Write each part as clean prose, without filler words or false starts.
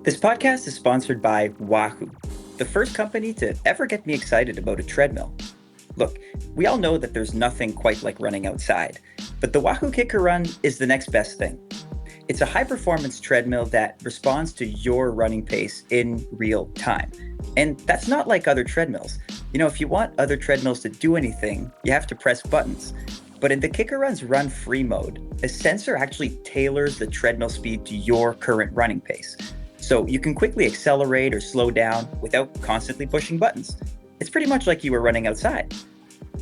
This podcast is sponsored by Wahoo, the first company to ever get me excited about a treadmill. Look, we all know that there's nothing quite like running outside, but the Wahoo Kickr Run is the next best thing. It's a high-performance treadmill that responds to your running pace in real time. And that's not like other treadmills. You know, if you want other treadmills to do anything, you have to press buttons. But in the Kickr Run's Run Free mode, a sensor actually tailors the treadmill speed to your current running pace. So you can quickly accelerate or slow down without constantly pushing buttons. It's pretty much like you were running outside.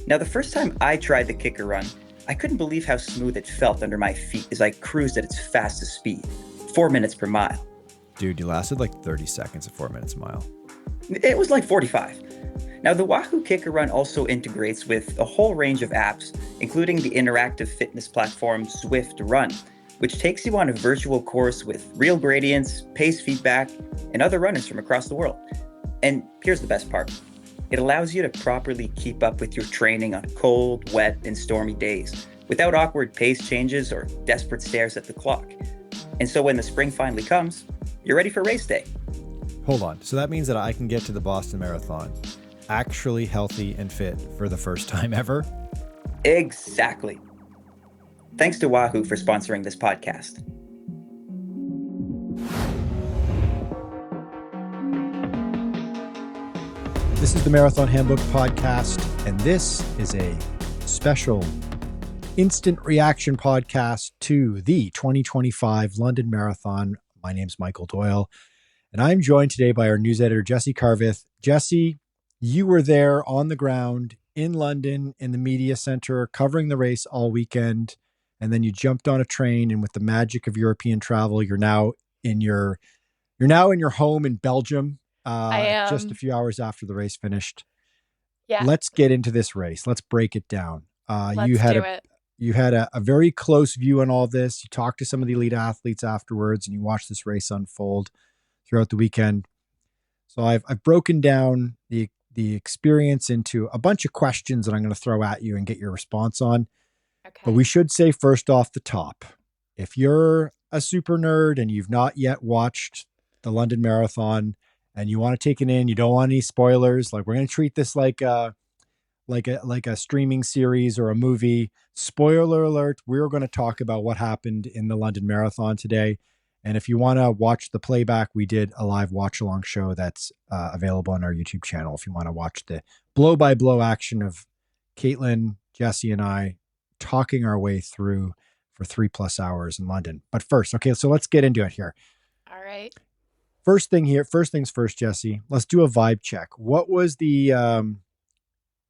Now, the first time I tried the Kickr Run, I couldn't believe how smooth it felt under my feet as I cruised at its fastest speed, 4 minutes per mile. Dude, you lasted like 30 seconds at 4 minutes a mile. It was like 45. Now, the Wahoo Kickr Run also integrates with a whole range of apps, including the interactive fitness platform Zwift Run, which takes you on a virtual course with real gradients, pace feedback, and other runners from across the world. And here's the best part. It allows you to properly keep up with your training on cold, wet, and stormy days without awkward pace changes or desperate stares at the clock. And so when the spring finally comes, you're ready for race day. Hold on. So that means that I can get to the Boston Marathon actually healthy and fit for the first time ever? Exactly. Thanks to Wahoo for sponsoring this podcast. This is the Marathon Handbook podcast, and this is a special instant reaction podcast to the 2025 London Marathon. My name's Michael Doyle, and I'm joined today by our news editor, Jessy Carveth. Jessy, you were there on the ground in London in the media center covering the race all weekend, and then you jumped on a train, and with the magic of European travel, you're now in your home in Belgium. I am. Just a few hours after the race finished. Yeah. Let's get into this race. Let's break it down. Let's you had do it. You had a very close view on all this. You talked to some of the elite athletes afterwards, and you watched this race unfold throughout the weekend. So I've broken down the experience into a bunch of questions that I'm going to throw at you and get your response on. Okay. But we should say first off the top, if you're a super nerd and you've not yet watched the London Marathon and you want to take it in, you don't want any spoilers, like we're going to treat this like a streaming series or a movie. Spoiler alert, we're going to talk about what happened in the London Marathon today. And if you want to watch the playback, we did a live watch along show that's available on our YouTube channel. If you want to watch the blow by blow action of Caitlin, Jessy, and I talking our way through for 3+ hours in London. But first, okay, so let's get into it here. All right. First things first, Jessy. Let's do a vibe check. What was the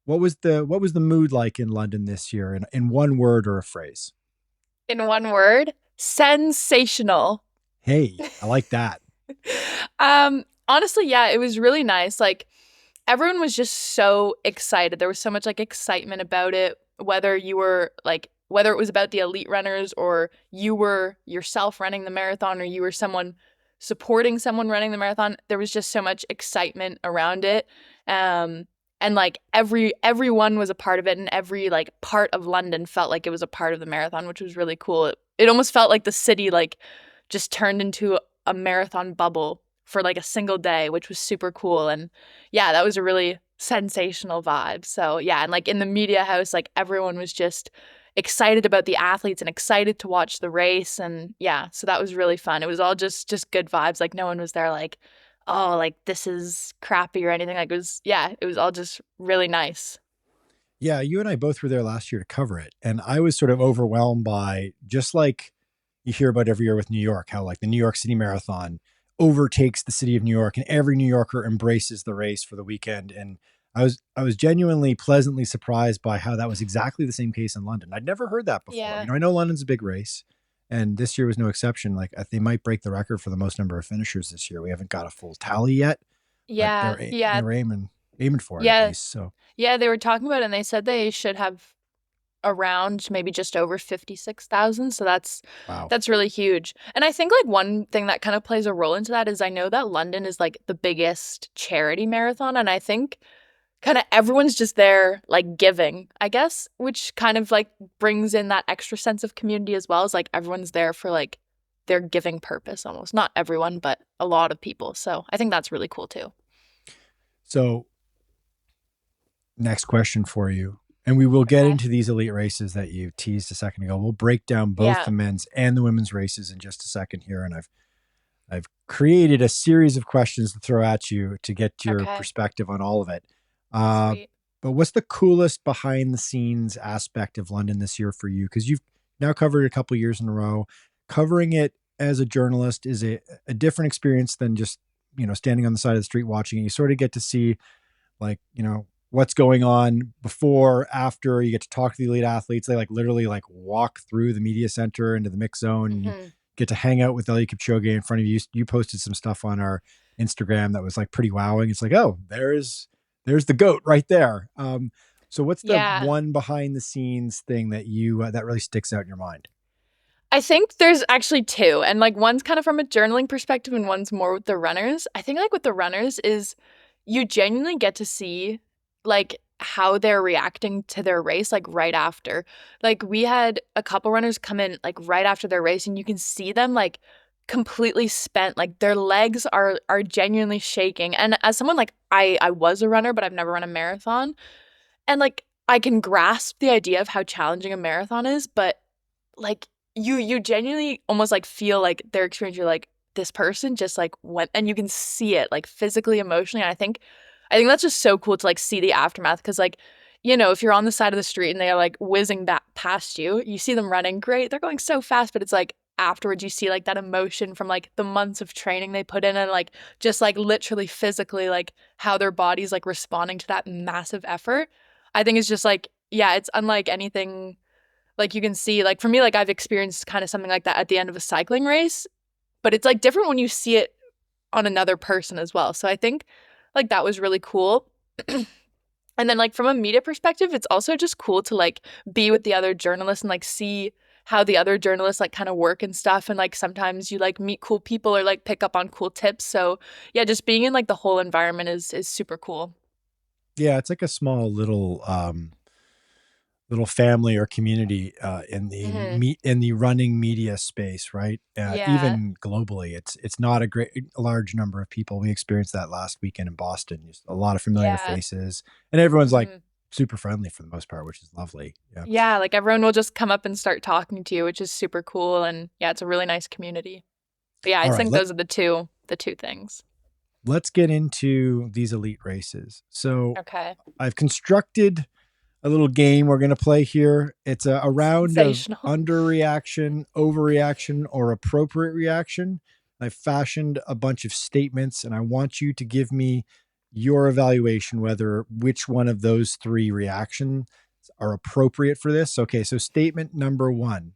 mood like in London this year in one word or a phrase? In one word, sensational. Hey, I like that. Honestly, yeah, it was really nice. Like everyone was just so excited. There was so much like excitement about it, whether it was about the elite runners or you were yourself running the marathon or you were someone supporting someone running the marathon. There was just so much excitement around it. And like everyone was a part of it, and every like part of London felt like it was a part of the marathon, which was really cool. It almost felt like the city like just turned into a marathon bubble for like a single day, which was super cool. And yeah, that was a really sensational vibe. So yeah, and like in the media house, like everyone was just excited about the athletes and excited to watch the race. And yeah, so that was really fun. It was all just good vibes. Like no one was there like, oh, like this is crappy or anything. Like it was all just really nice. Yeah, you and I both were there last year to cover it. And I was sort of overwhelmed by, just like you hear about every year with New York, how like the New York City Marathon overtakes the city of New York and every New Yorker embraces the race for the weekend. And I was genuinely pleasantly surprised by how that was exactly the same case in London. I'd never heard that before. Yeah. You know, I know London's a big race, and this year was no exception. Like they might break the record for the most number of finishers this year. We haven't got a full tally yet. Yeah. They're aiming for it Yeah. at least. So Yeah, they were talking about it and they said they should have around maybe just over 56,000. So that's really huge. And I think like one thing that kind of plays a role into that is I know that London is like the biggest charity marathon, and I think kind of everyone's just there like giving, I guess, which kind of like brings in that extra sense of community as well, as like everyone's there for like they're giving purpose almost. Not everyone, but a lot of people. So I think that's really cool too. So next question for you. And we will get Okay. into these elite races that you teased a second ago. We'll break down both Yeah. the men's and the women's races in just a second here. And I've created a series of questions to throw at you to get your Okay. perspective on all of it. Sweet. But what's the coolest behind the scenes aspect of London this year for you? Because you've now covered it a couple of years in a row. Covering it as a journalist is a different experience than just, standing on the side of the street watching it. You sort of get to see, like, what's going on before, after. You get to talk to the elite athletes. They literally walk through the media center into the mix zone. And you get to hang out with Eliud Kipchoge in front of you. You posted some stuff on our Instagram that was pretty wowing. It's like, oh, there's the GOAT right there. So what's the one behind the scenes thing that you that really sticks out in your mind? I think there's actually two, and one's kind of from a journaling perspective and one's more with the runners. I think with the runners is you genuinely get to see how they're reacting to their race right after. We had a couple runners come in right after their race, and you can see them completely spent. Their legs are genuinely shaking. And as someone I was a runner, but I've never run a marathon, and I can grasp the idea of how challenging a marathon is, but you genuinely almost feel their experience. You're this person just went, and you can see it physically, emotionally. And I think that's just so cool to see the aftermath, because if you're on the side of the street and they are whizzing back past you, you see them running, great, they're going so fast, but it's afterwards you see that emotion from the months of training they put in, and just literally physically how their body's responding to that massive effort. I think it's just yeah, it's unlike anything you can see. For me, I've experienced kind of something like that at the end of a cycling race, but it's different when you see it on another person as well. So I think that was really cool. And then from a media perspective, it's also just cool to be with the other journalists and see how the other journalists kind of work and stuff. And sometimes you meet cool people or pick up on cool tips. So yeah, just being in the whole environment is super cool. Yeah, it's a small little family or community in the running media space, right? Yeah. Even globally, it's not a large number of people. We experienced that last weekend in Boston. Just a lot of familiar faces, and everyone's super friendly for the most part, which is lovely. Yeah, everyone will just come up and start talking to you, which is super cool. And yeah, it's a really nice community. But yeah, I think those are the two things. Let's get into these elite races. So Okay. I've constructed a little game we're going to play here. It's a round of underreaction, overreaction, or appropriate reaction. I've fashioned a bunch of statements, and I want you to give me your evaluation which one of those three reactions are appropriate for this. Okay, so statement number one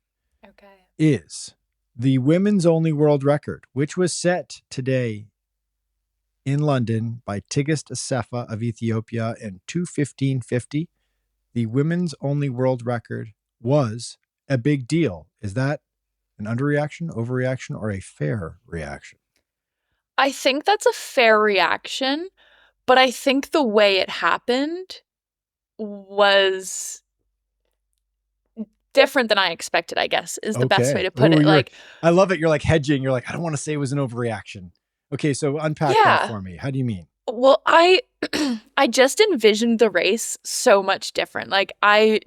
is the women's only world record, which was set today in London by Tigst Assefa of Ethiopia in 2:15:50. The women's only world record was a big deal. Is that an underreaction, overreaction, or a fair reaction? I think that's a fair reaction, but I think the way it happened was different than I expected, I guess, is the best way to put it. I love it. You're hedging. You're I don't want to say it was an overreaction. Okay, so unpack that for me. How do you mean? Well, I just envisioned the race so much different. I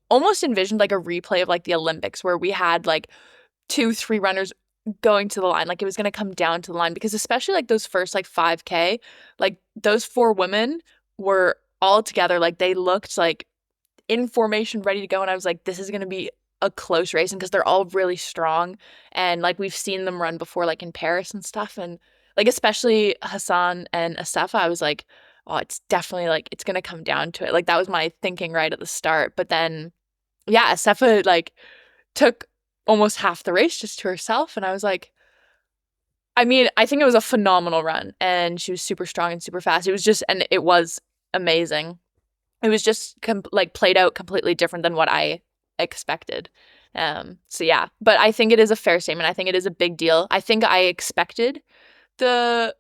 almost envisioned a replay of the Olympics, where we had 2-3 runners going to the line. It was going to come down to the line, because especially those first 5K, those 4 women were all together. They looked in formation, ready to go. And I was this is going to be a close race. And because they're all really strong, and we've seen them run before, in Paris and stuff. And especially Hassan and Assefa, I was oh, it's definitely it's going to come down to it. That was my thinking right at the start. But then, yeah, Assefa took almost half the race just to herself. And I was I mean, I think it was a phenomenal run, and she was super strong and super fast. It was amazing. It was just played out completely different than what I expected. So yeah, but I think it is a fair statement. I think it is a big deal. I think I expected the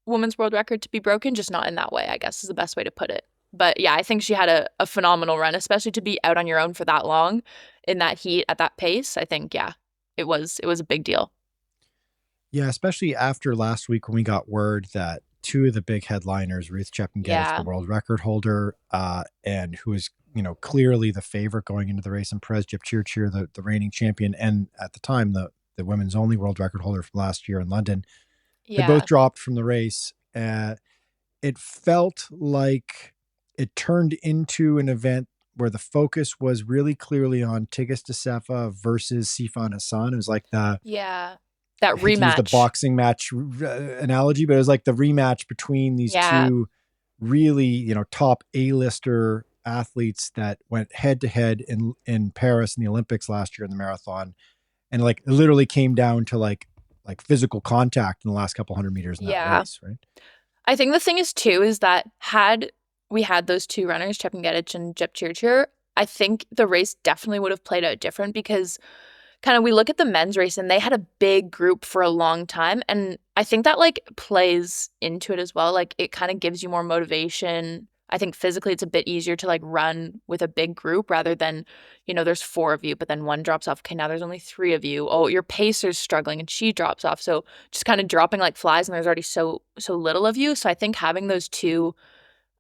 women's world record to be broken, just not in that way, I guess is the best way to put it. But yeah, I think she had a phenomenal run, especially to be out on your own for that long in that heat at that pace. I think, yeah, it was a big deal. Yeah, especially after last week when we got word that two of the big headliners, Ruth Chepngetich, the Yeah. world record holder, and who is clearly the favorite going into the race, and Perez Jepchirchir, the reigning champion, and at the time the women's only world record holder from last year in London, they both Yeah. dropped from the race. It felt like it turned into an event where the focus was really clearly on Tigst Assefa versus Sifan Hassan. It was like Yeah. That I hate to use the rematch. boxing match analogy, but it was like the rematch between these Yeah. two really, top A-lister athletes that went head to head in Paris in the Olympics last year in the marathon, and like it literally came down to like physical contact in the last couple hundred meters in that Yeah. race, right? I think the thing is too is that had we had those two runners, Chepngetich and Jepchirchir, I think the race definitely would have played out different because kind of we look at the men's race and they had a big group for a long time, and I think that like plays into it as well. Like it kind of gives you more motivation. I think physically it's a bit easier to like run with a big group rather than, there's four of you, but then one drops off. Okay, now there's only three of you. Oh, your pacer's struggling and she drops off. So just kind of dropping like flies and there's already so little of you. So I think having those two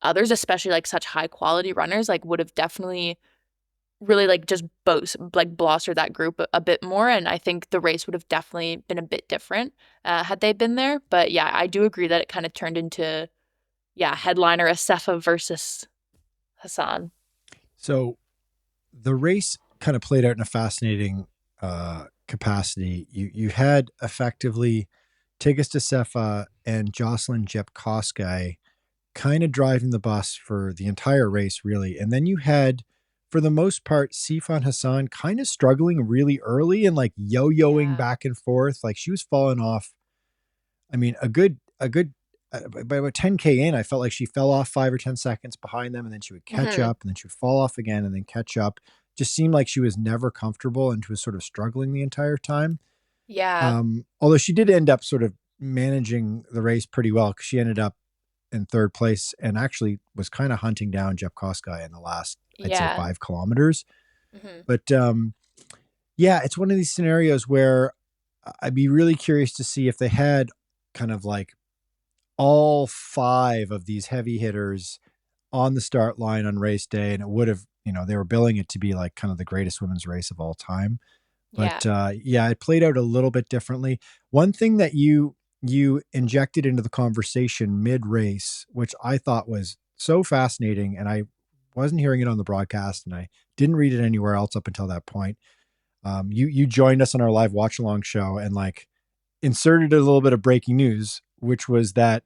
others, especially like such high quality runners, like would have definitely really like just bolstered that group a bit more, and I think the race would have definitely been a bit different had they been there. But yeah, I do agree that it kind of turned into headliner Assefa versus Hassan. So the race kind of played out in a fascinating capacity. You had effectively Tigst Assefa and Jocelyn Jepkosgei kind of driving the bus for the entire race, really. And then you had, for the most part, Sifan Hassan kind of struggling really early and like yo-yoing Yeah. back and forth. Like she was falling off. I mean, a good by about 10K in, I felt like she fell off 5 or 10 seconds behind them, and then she would catch Hmm. up, and then she would fall off again, and then catch up. Just seemed like she was never comfortable and she was sort of struggling the entire time. Yeah. Although she did end up sort of managing the race pretty well because she ended up in third place and actually was kind of hunting down Jeff Koskei in the last, I'd say, Yeah. 5 kilometers. Hmm. But yeah, it's one of these scenarios where I'd be really curious to see if they had kind of like all five of these heavy hitters on the start line on race day, and it would have, they were billing it to be like kind of the greatest women's race of all time. Yeah. But yeah, it played out a little bit differently. One thing that you injected into the conversation mid race, which I thought was so fascinating, and I wasn't hearing it on the broadcast, and I didn't read it anywhere else up until that point. You joined us on our live watch along show and like inserted a little bit of breaking news, which was that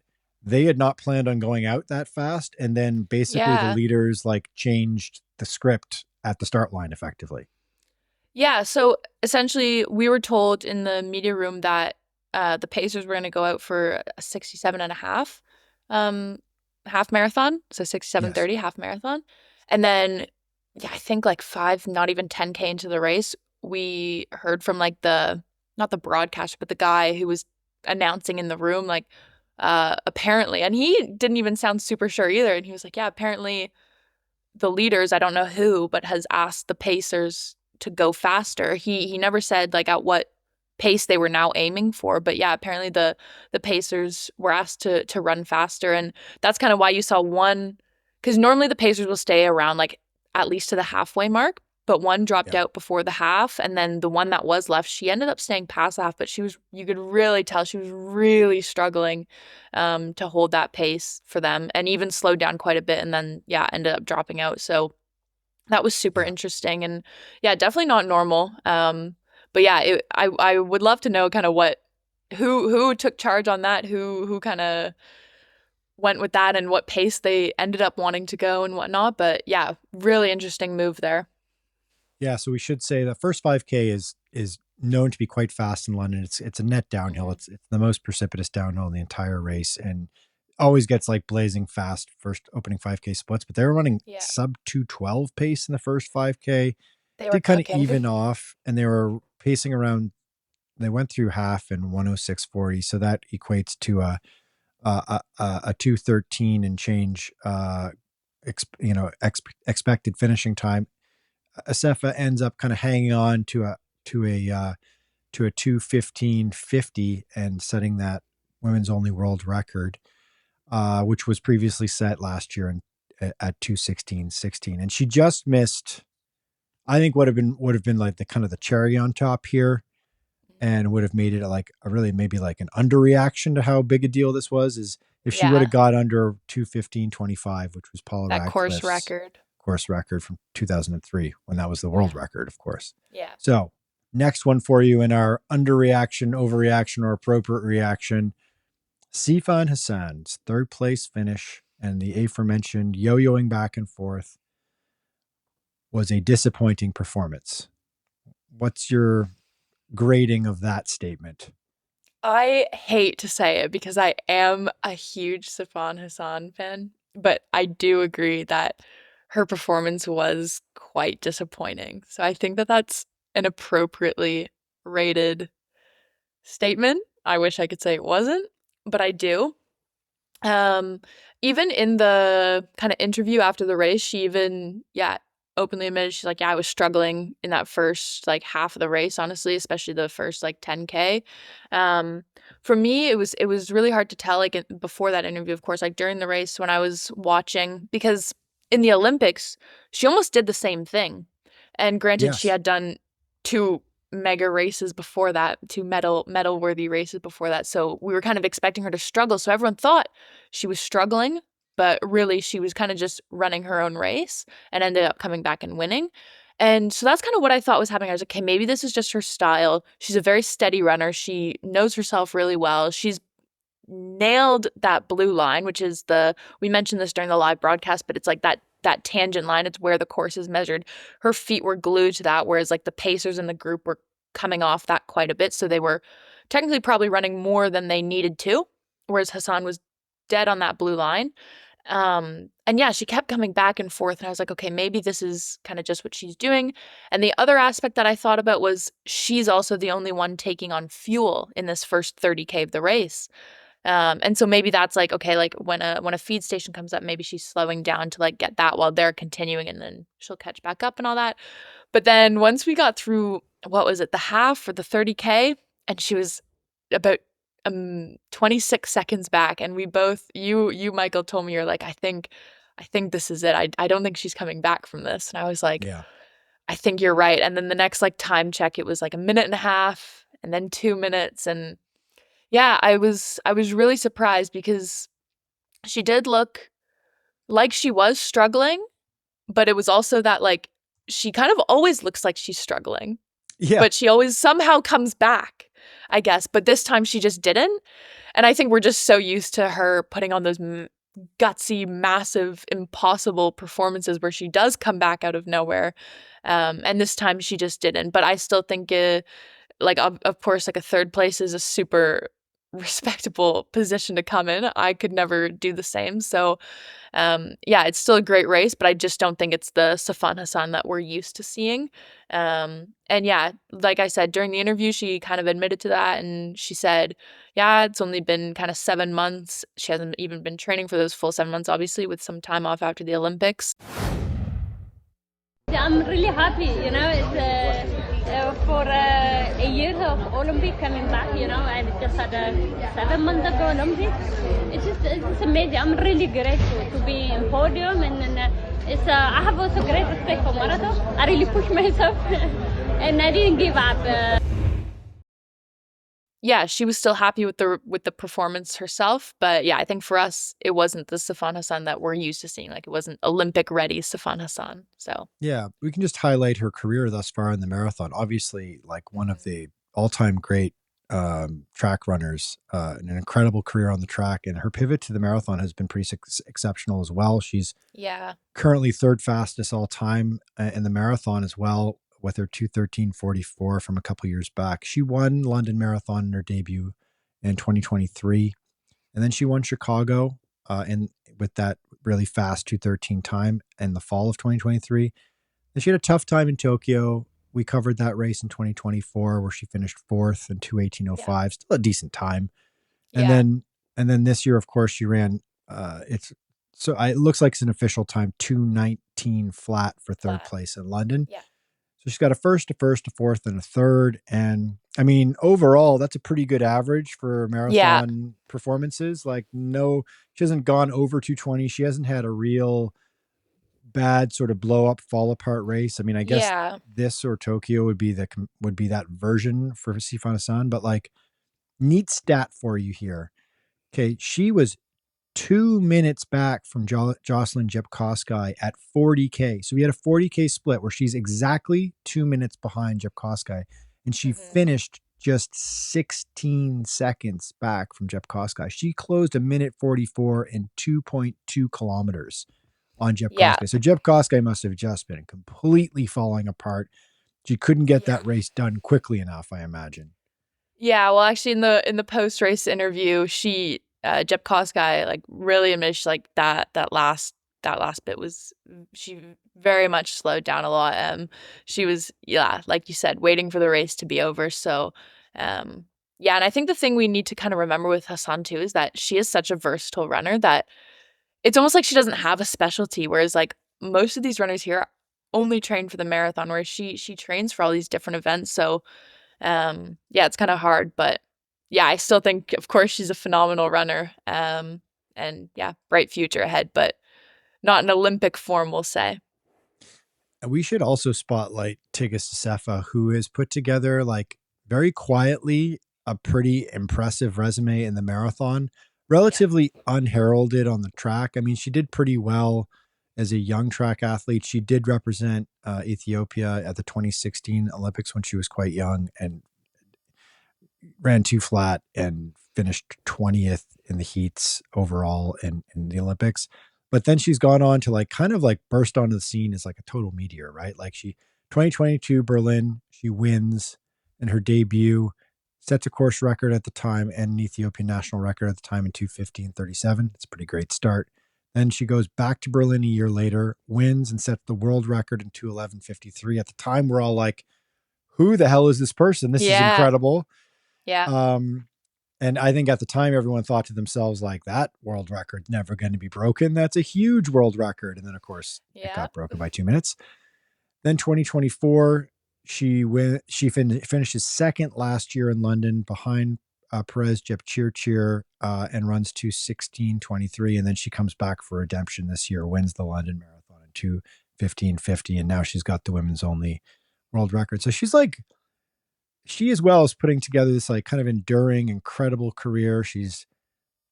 they had not planned on going out that fast, and then basically the Yeah. leaders like changed the script at the start line effectively. Yeah. So essentially, we were told in the media room that the Pacers were going to go out for a 67 and a half um, half marathon. So Yes. 67:30 half marathon. And then, yeah, I think like five, not even 10K into the race, we heard from like not the broadcaster, but the guy who was announcing in the room, like, apparently, and he didn't even sound super sure either. And he was like, yeah, apparently the leaders, I don't know who, but has asked the Pacers to go faster. He never said like at what pace they were now aiming for, but yeah, apparently the Pacers were asked to run faster, and that's kind of why you saw one, because normally the Pacers will stay around like at least to the halfway mark, but one dropped Yeah. out before the half, and then the one that was left, she ended up staying past the half, but you could really tell she was really struggling to hold that pace for them, and even slowed down quite a bit, and then yeah, ended up dropping out. So that was super Yeah. interesting, and yeah, definitely not normal. But yeah, I would love to know kind of who took charge on that, who kind of went with that, and what pace they ended up wanting to go and whatnot. But yeah, really interesting move there. Yeah, so we should say the first 5K is known to be quite fast in London. It's a net downhill. Hmm. It's the most precipitous downhill in the entire race, and always gets like blazing fast first opening 5K splits. But they were running Yeah, sub 212 pace in the first 5K. they were Did kind of cooking. even off, and they were pacing around. They went through half in 106.40, so that equates to a 213 and change expected finishing time. Assefa ends up kind of hanging on to a to a 2:15:50 and setting that women's only world record, which was previously set last year at 2:16:16. And she just missed, I think would have been like the kind of the cherry on top here, and would have made it like a really maybe like an underreaction to how big a deal this was, is if she would have got under 2:15:25, which was Paula that Radcliffe's course record from 2003, when that was the world record, of course. Yeah. So next one for you in our underreaction, overreaction, or appropriate reaction, Sifan Hassan's third place finish and the aforementioned yo-yoing back and forth was a disappointing performance. What's your grading of that statement? I hate to say it because I am a huge Sifan Hassan fan, but I do agree that her performance was quite disappointing. So I think that that's an appropriately rated statement. I wish I could say it wasn't, but I do. Even in the kind of interview after the race, she even, openly admitted, she's like, I was struggling in that first like half of the race, honestly, especially the first like 10K. For me, it was really hard to tell, like before that interview, of course, like during the race when I was watching, because in the Olympics, she almost did the same thing. And granted, she had done 2 mega races before that, 2 medal worthy races before that. So we were kind of expecting her to struggle. So everyone thought she was struggling, but really she was kind of just running her own race and ended up coming back and winning. And so that's kind of what I thought was happening. I was like, okay, maybe this is just her style. She's a very steady runner. She knows herself really well. She's nailed that blue line, which is we mentioned this during the live broadcast, but it's like that tangent line. It's where the course is measured. Her feet were glued to that, whereas like the pacers in the group were coming off that quite a bit. So they were technically probably running more than they needed to, whereas Hassan was dead on that blue line. And yeah, she kept coming back and forth, and I was like, okay, maybe this is kind of just what she's doing. And the other aspect that I thought about was she's also the only one taking on fuel in this first 30K of the race. And so maybe that's like, okay, like when a feed station comes up, maybe she's slowing down to like get that while they're continuing, and then she'll catch back up and all that. But then once we got through, what was it, the half or the 30K, and she was about 26 seconds back, and we both, you Michael, told me, you're like, I think this is it. I don't think she's coming back from this. And I was like, Yeah, I think you're right. And then the next like time check, it was like 1.5 minutes and then 2 minutes. And yeah, I was really surprised because she did look like she was struggling, but it was also that like she kind of always looks like she's struggling. yeah, But she always somehow comes back, I guess. But this time she just didn't. And I think we're just so used to her putting on those gutsy, massive, impossible performances where she does come back out of nowhere. And this time she just didn't. But I still think, like, of course, like a third place is a super respectable position to come in. I could never do the same. So yeah, it's still a great race, but I just don't think it's the Sifan Hassan that we're used to seeing. And yeah, like I said, during the interview, she kind of admitted to that, and she said, yeah, it's only been kind of 7 months. She hasn't even been training for those full 7 months, obviously, with some time off after the Olympics. I'm really happy, it's for a year of Olympic coming back, and it just had a 7 months ago Olympic. It's amazing. I'm really grateful to be in podium, and then I have also great respect for marathon. I really push myself, and I didn't give up. Yeah, she was still happy with the performance herself, but yeah, I think for us it wasn't the Sifan Hassan that we're used to seeing. Like, it wasn't Olympic ready Sifan Hassan. So yeah. We can just highlight her career thus far in the marathon. Obviously, like one of the all-time great track runners, an incredible career on the track, and her pivot to the marathon has been pretty exceptional as well. She's currently third fastest all time in the marathon as well, with her 2:13:44 from a couple years back. She won London Marathon in her debut in 2023, and then she won Chicago with that really fast 2:13 time in the fall of 2023. And she had a tough time in Tokyo. We covered that race in 2024 where she finished fourth in 2:18:05, still a decent time. And then this year, of course, she ran it looks like it's an official time, 2:19 flat for third place in London. Yeah. So she's got a first, a first, a fourth, and a third. And I mean, overall, that's a pretty good average for Yeah. marathon performances. Like, no, she hasn't gone over 220. She hasn't had a real bad sort of blow up, fall apart race. I mean, I guess Yeah. this or Tokyo would be that version for Sifan Hassan. But like, neat stat for you here. Okay, she was 2 minutes back from Jocelyn Jepkosgei at 40K. So we had a 40K split where she's exactly 2 minutes behind Jepkosgei, and she Mhm. finished just 16 seconds back from Jepkosgei. She closed a minute 44 in 2.2 kilometers on Yeah. Jepkosgei. So Jepkosgei must have just been completely falling apart. She couldn't get Yeah. that race done quickly enough, I imagine. Yeah, well, actually, in the post race interview, she Jepkosgei like really admitted she's like that last bit was she very much slowed down a lot. She was, yeah, like you said, waiting for the race to be over. So, yeah, and I think the thing we need to kind of remember with Hassan too is that she is such a versatile runner that it's almost like she doesn't have a specialty. Whereas like most of these runners here only train for the marathon, whereas she trains for all these different events. So yeah, it's kind of hard, but yeah, I still think, of course, she's a phenomenal runner. And yeah, bright future ahead, but not in Olympic form, we'll say. We should also spotlight Tigst Assefa, who has put together, like, very quietly, a pretty impressive resume in the marathon, Yeah. relatively unheralded on the track. I mean, she did pretty well as a young track athlete. She did represent Ethiopia at the 2016 Olympics when she was quite young and ran too flat and finished 20th in the heats overall in the Olympics. But then she's gone on to like kind of like burst onto the scene as like a total meteor, right? Like, she 2022 Berlin, she wins in her debut, sets a course record at the time and an Ethiopian national record at the time in 2:15:37. It's a pretty great start. Then she goes back to Berlin a year later, wins and sets the world record in 2:11:53. At the time, we're all like, who the hell is this person? This is Yeah. incredible. Yeah. Um, and I think at the time, everyone thought to themselves, like, that world record's never going to be broken. That's a huge world record. And then, of course, it Yeah. got broken by 2 minutes. Then 2024, she finishes second last year in London behind Perez Jepchirchir and runs 2:16:23. And then she comes back for redemption this year, wins the London Marathon in 2:15:50. And now she's got the women's only world record. So she as well is putting together this like kind of enduring, incredible career. She's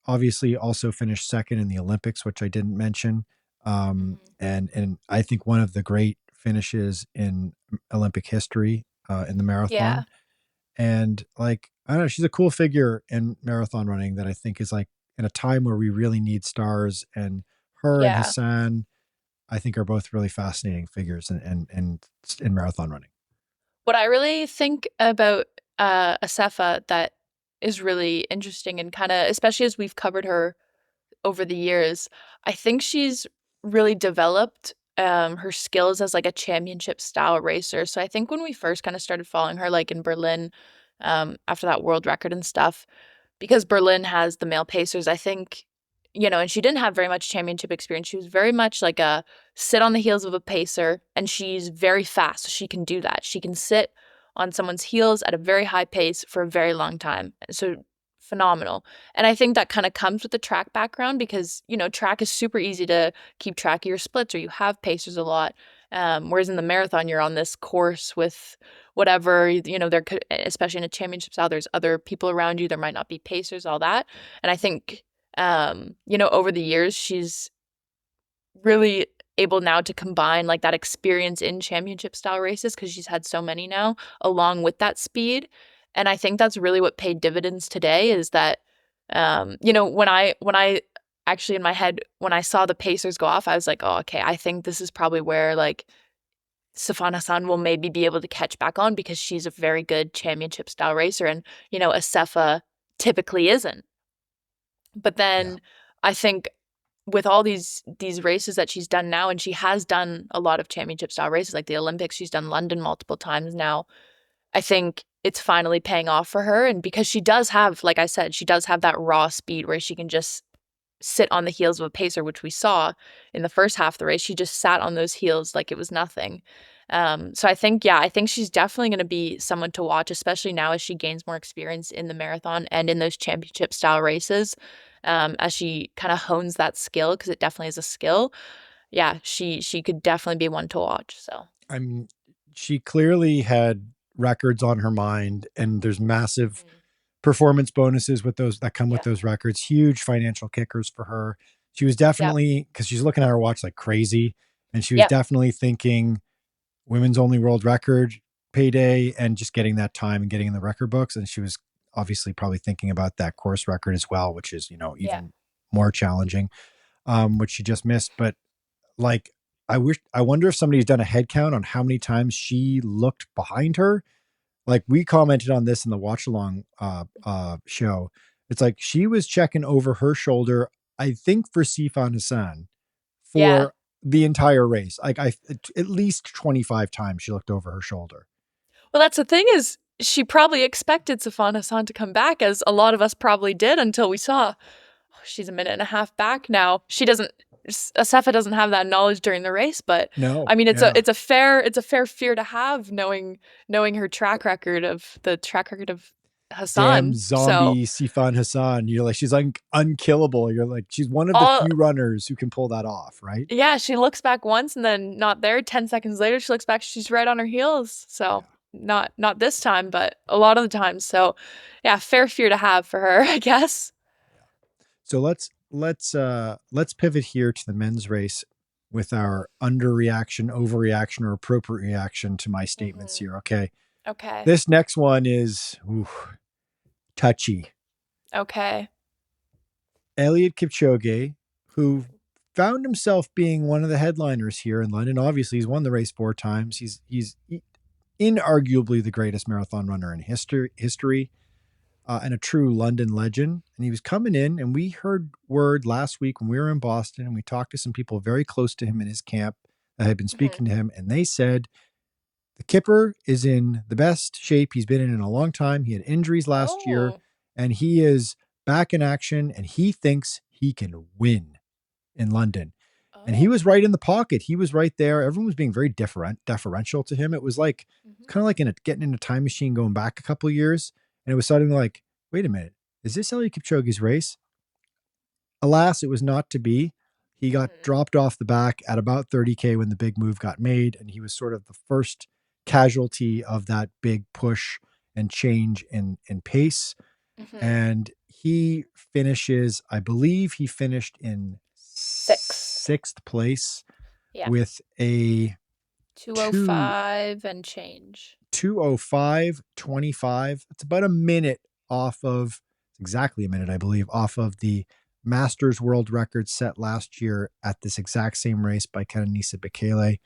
obviously also finished second in the Olympics, which I didn't mention. Mhm. And I think one of the great finishes in Olympic history in the Yeah. marathon. And like, I don't know, she's a cool figure in marathon running that I think is like in a time where we really need stars. And her and Yeah. Hassan, I think, are both really fascinating figures in marathon running. What I really think about Asefa that is really interesting and kind of, especially as we've covered her over the years, I think she's really developed her skills as like a championship style racer. So I think when we first kind of started following her, like in Berlin, after that world record and stuff, because Berlin has the male pacers, I think, and she didn't have very much championship experience. She was very much like a sit on the heels of a pacer, and she's very fast. So she can do that. She can sit on someone's heels at a very high pace for a very long time. So phenomenal. And I think that kind of comes with the track background because, track is super easy to keep track of your splits or you have pacers a lot. Whereas in the marathon, you're on this course with whatever, there could, especially in a championship style, there's other people around you. There might not be pacers, all that. And I think, over the years, she's really able now to combine like that experience in championship style races because she's had so many now along with that speed. And I think that's really what paid dividends today is that, when I actually in my head, when I saw the pacers go off, I was like, oh, okay, I think this is probably where like Sifan Hassan will maybe be able to catch back on because she's a very good championship style racer and, Assefa typically isn't. But Yeah. then I think with all these races that she's done now, and she has done a lot of championship style races, like the Olympics, she's done London multiple times now. I think it's finally paying off for her. And because she does have, like I said, she does have that raw speed where she can just sit on the heels of a pacer, which we saw in the first half of the race. She just sat on those heels like it was nothing. So I think she's definitely going to be someone to watch, especially now as she gains more experience in the marathon and in those championship style races. As she kind of hones that skill, because it definitely is a skill. Yeah, she could definitely be one to watch. So I mean, she clearly had records on her mind, and there's massive performance bonuses with those that come with yeah, those records, huge financial kickers for her. She was yep, definitely, because she's looking at her watch like crazy, and she was yep, definitely thinking women's only world record payday and just getting that time and getting in the record books. And she was obviously probably thinking about that course record as well, which is, yeah. even more challenging, which she just missed. But like, I wonder if somebody's done a head count on how many times she looked behind her. Like, we commented on this in the watch along show. It's like she was checking over her shoulder, I think, for Sifan Hassan Yeah. for the entire race. Like, at least 25 times she looked over her shoulder. Well, that's the thing, is she probably expected Sifan Hassan to come back, as a lot of us probably did, until we saw, oh, she's a minute and a half back now. Assefa doesn't have that knowledge during the race, but No, I mean, yeah. it's a fair fear to have, knowing her track record of Damn Hassan. So zombie Sifan Hassan. You're like, she's unkillable. You're like, she's one of the all few runners who can pull that off, right? yeah, she looks back once and then not there. 10 seconds later, she looks back, she's right on her heels. So not this time, but a lot of the time. So yeah, fair fear to have for her, I guess. So let's pivot here to the men's race with our underreaction, overreaction, or appropriate reaction to my statements here. Okay. Okay. This next one is touchy. Okay. Eliud Kipchoge, who found himself being one of the headliners here in London. Obviously, he's won the race 4 times. He's inarguably the greatest marathon runner in history, and a true London legend. And he was coming in, and we heard word last week when we were in Boston, and we talked to some people very close to him in his camp that had been speaking to him, and they said the Kippr is in the best shape he's been in a long time. He had injuries last year, and he is back in action, and he thinks he can win in London. And he was right in the pocket. He was right there. Everyone was being very deferential to him. It was like kind of like getting in a time machine going back a couple of years. And it was suddenly like, wait a minute, is this Eliud Kipchoge's race? Alas, it was not to be. He got dropped off the back at about 30K when the big move got made. And he was sort of the first casualty of that big push and change in pace. And he finishes, I believe he finished in sixth place with a 2:05 and change. 2:05.25. It's about a minute off of, exactly a minute, I believe, off of the Masters world record set last year at this exact same race by Kenenisa Bekele,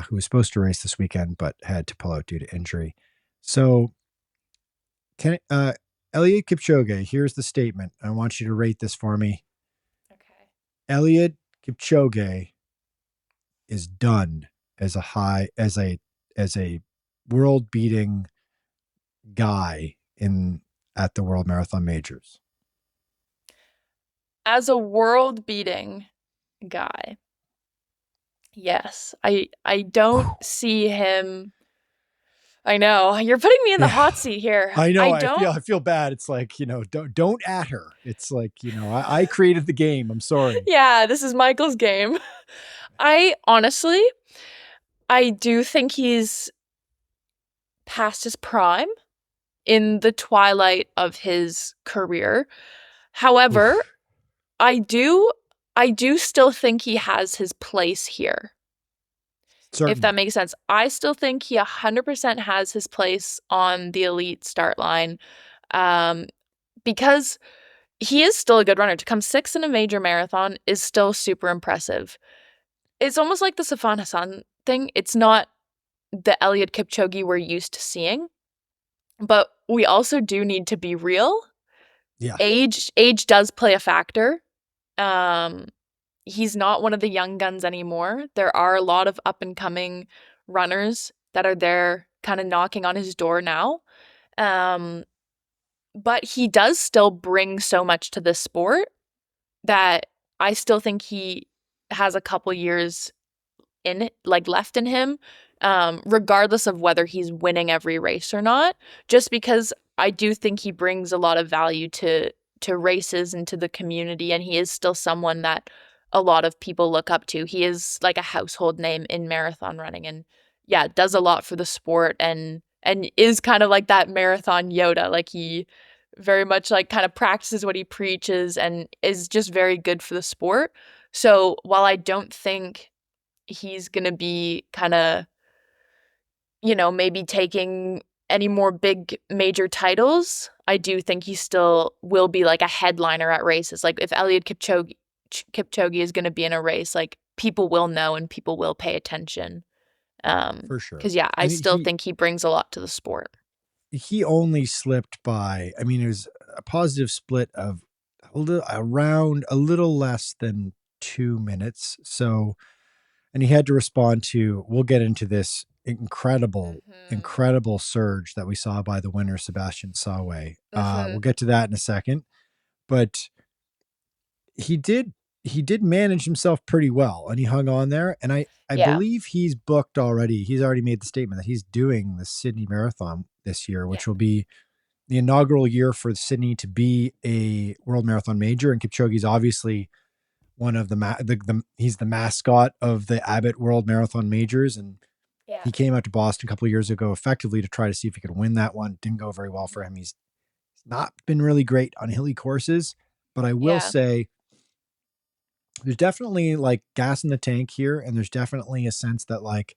who was supposed to race this weekend but had to pull out due to injury. So, Eliud Kipchoge, here's the statement. I want you to rate this for me. Okay. Eliud Kipchoge is done as a world beating guy at the World Marathon Majors. As a world beating guy, yes. I don't see him. I know, you're putting me in the hot seat here. I know. I feel bad. It's like, don't at her. It's like, I created the game. I'm sorry. Yeah, this is Michael's game. I do think he's past his prime, in the twilight of his career. However, I do still think he has his place here. Certainly. If that makes sense. I still think he 100% has his place on the elite start line, because he is still a good runner. To come 6th in a major marathon is still super impressive. It's almost like the Sifan Hassan thing. It's not the Eliud Kipchoge we're used to seeing, but we also do need to be real. Yeah. Age does play a factor. He's not one of the young guns anymore. There are a lot of up and coming runners that are there kind of knocking on his door now. But he does still bring so much to this sport that I still think he has a couple years in it, like left in him, regardless of whether he's winning every race or not, just because I do think he brings a lot of value to races and to the community, and he is still someone that a lot of people look up to. He is like a household name in marathon running, and yeah, does a lot for the sport, and is kind of like that marathon Yoda. Like he very much like kind of practices what he preaches and is just very good for the sport. So while I don't think he's gonna be kind of, maybe taking any more big major titles, I do think he still will be like a headliner at races. Like if Eliud Kipchoge is going to be in a race, like people will know and people will pay attention. For sure. Because yeah, I And still think he brings a lot to the sport. he only slipped by, I mean, it was a positive split of around a little less than 2 minutes. So, and he had to respond to, we'll get into this incredible surge that we saw by the winner, Sebastian Sawe. We'll get to that in a second, but he did manage himself pretty well, and he hung on there. And I Yeah. believe he's booked already. He's already made the statement that he's doing the Sydney Marathon this year, which will be the inaugural year for Sydney to be a world marathon major. And Kipchoge's obviously one of he's the mascot of the Abbott World Marathon Majors, and he came out to Boston a couple of years ago effectively to try to see if he could win that one. Didn't go very well for him. He's not been really great on hilly courses, but I will say there's definitely like gas in the tank here, and there's definitely a sense that like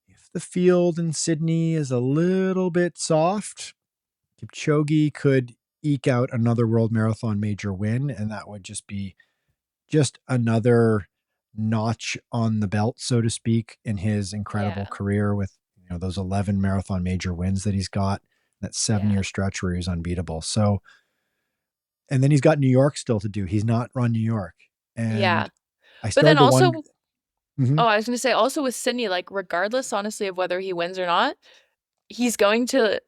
if the field in Sydney is a little bit soft, Kipchoge could eke out another world marathon major win, and that would just be another notch on the belt, so to speak, in his incredible career with those 11 marathon major wins that he's got, that 7-year stretch where he was unbeatable. So, and then he's got New York still to do. He's not run New York. And I but then also, I was going to say also with Sydney, like regardless, honestly, of whether he wins or not, he's going to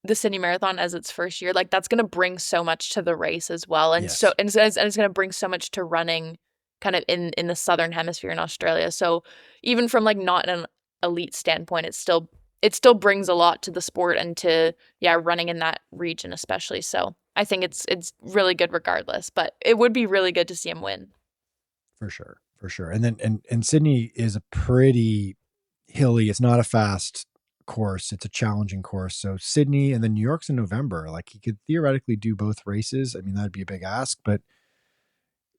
the Sydney Marathon as its first year. Like that's going to bring so much to the race as well. And so, and it's going to bring so much to running kind of in the Southern Hemisphere in Australia. So even from like not an elite standpoint, it still brings a lot to the sport and to, running in that region, especially. So I think it's really good regardless, but it would be really good to see him win. For sure. And then, and Sydney is a pretty hilly, it's not a fast course. It's a challenging course. So Sydney and then New York's in November. Like he could theoretically do both races. I mean, that'd be a big ask, but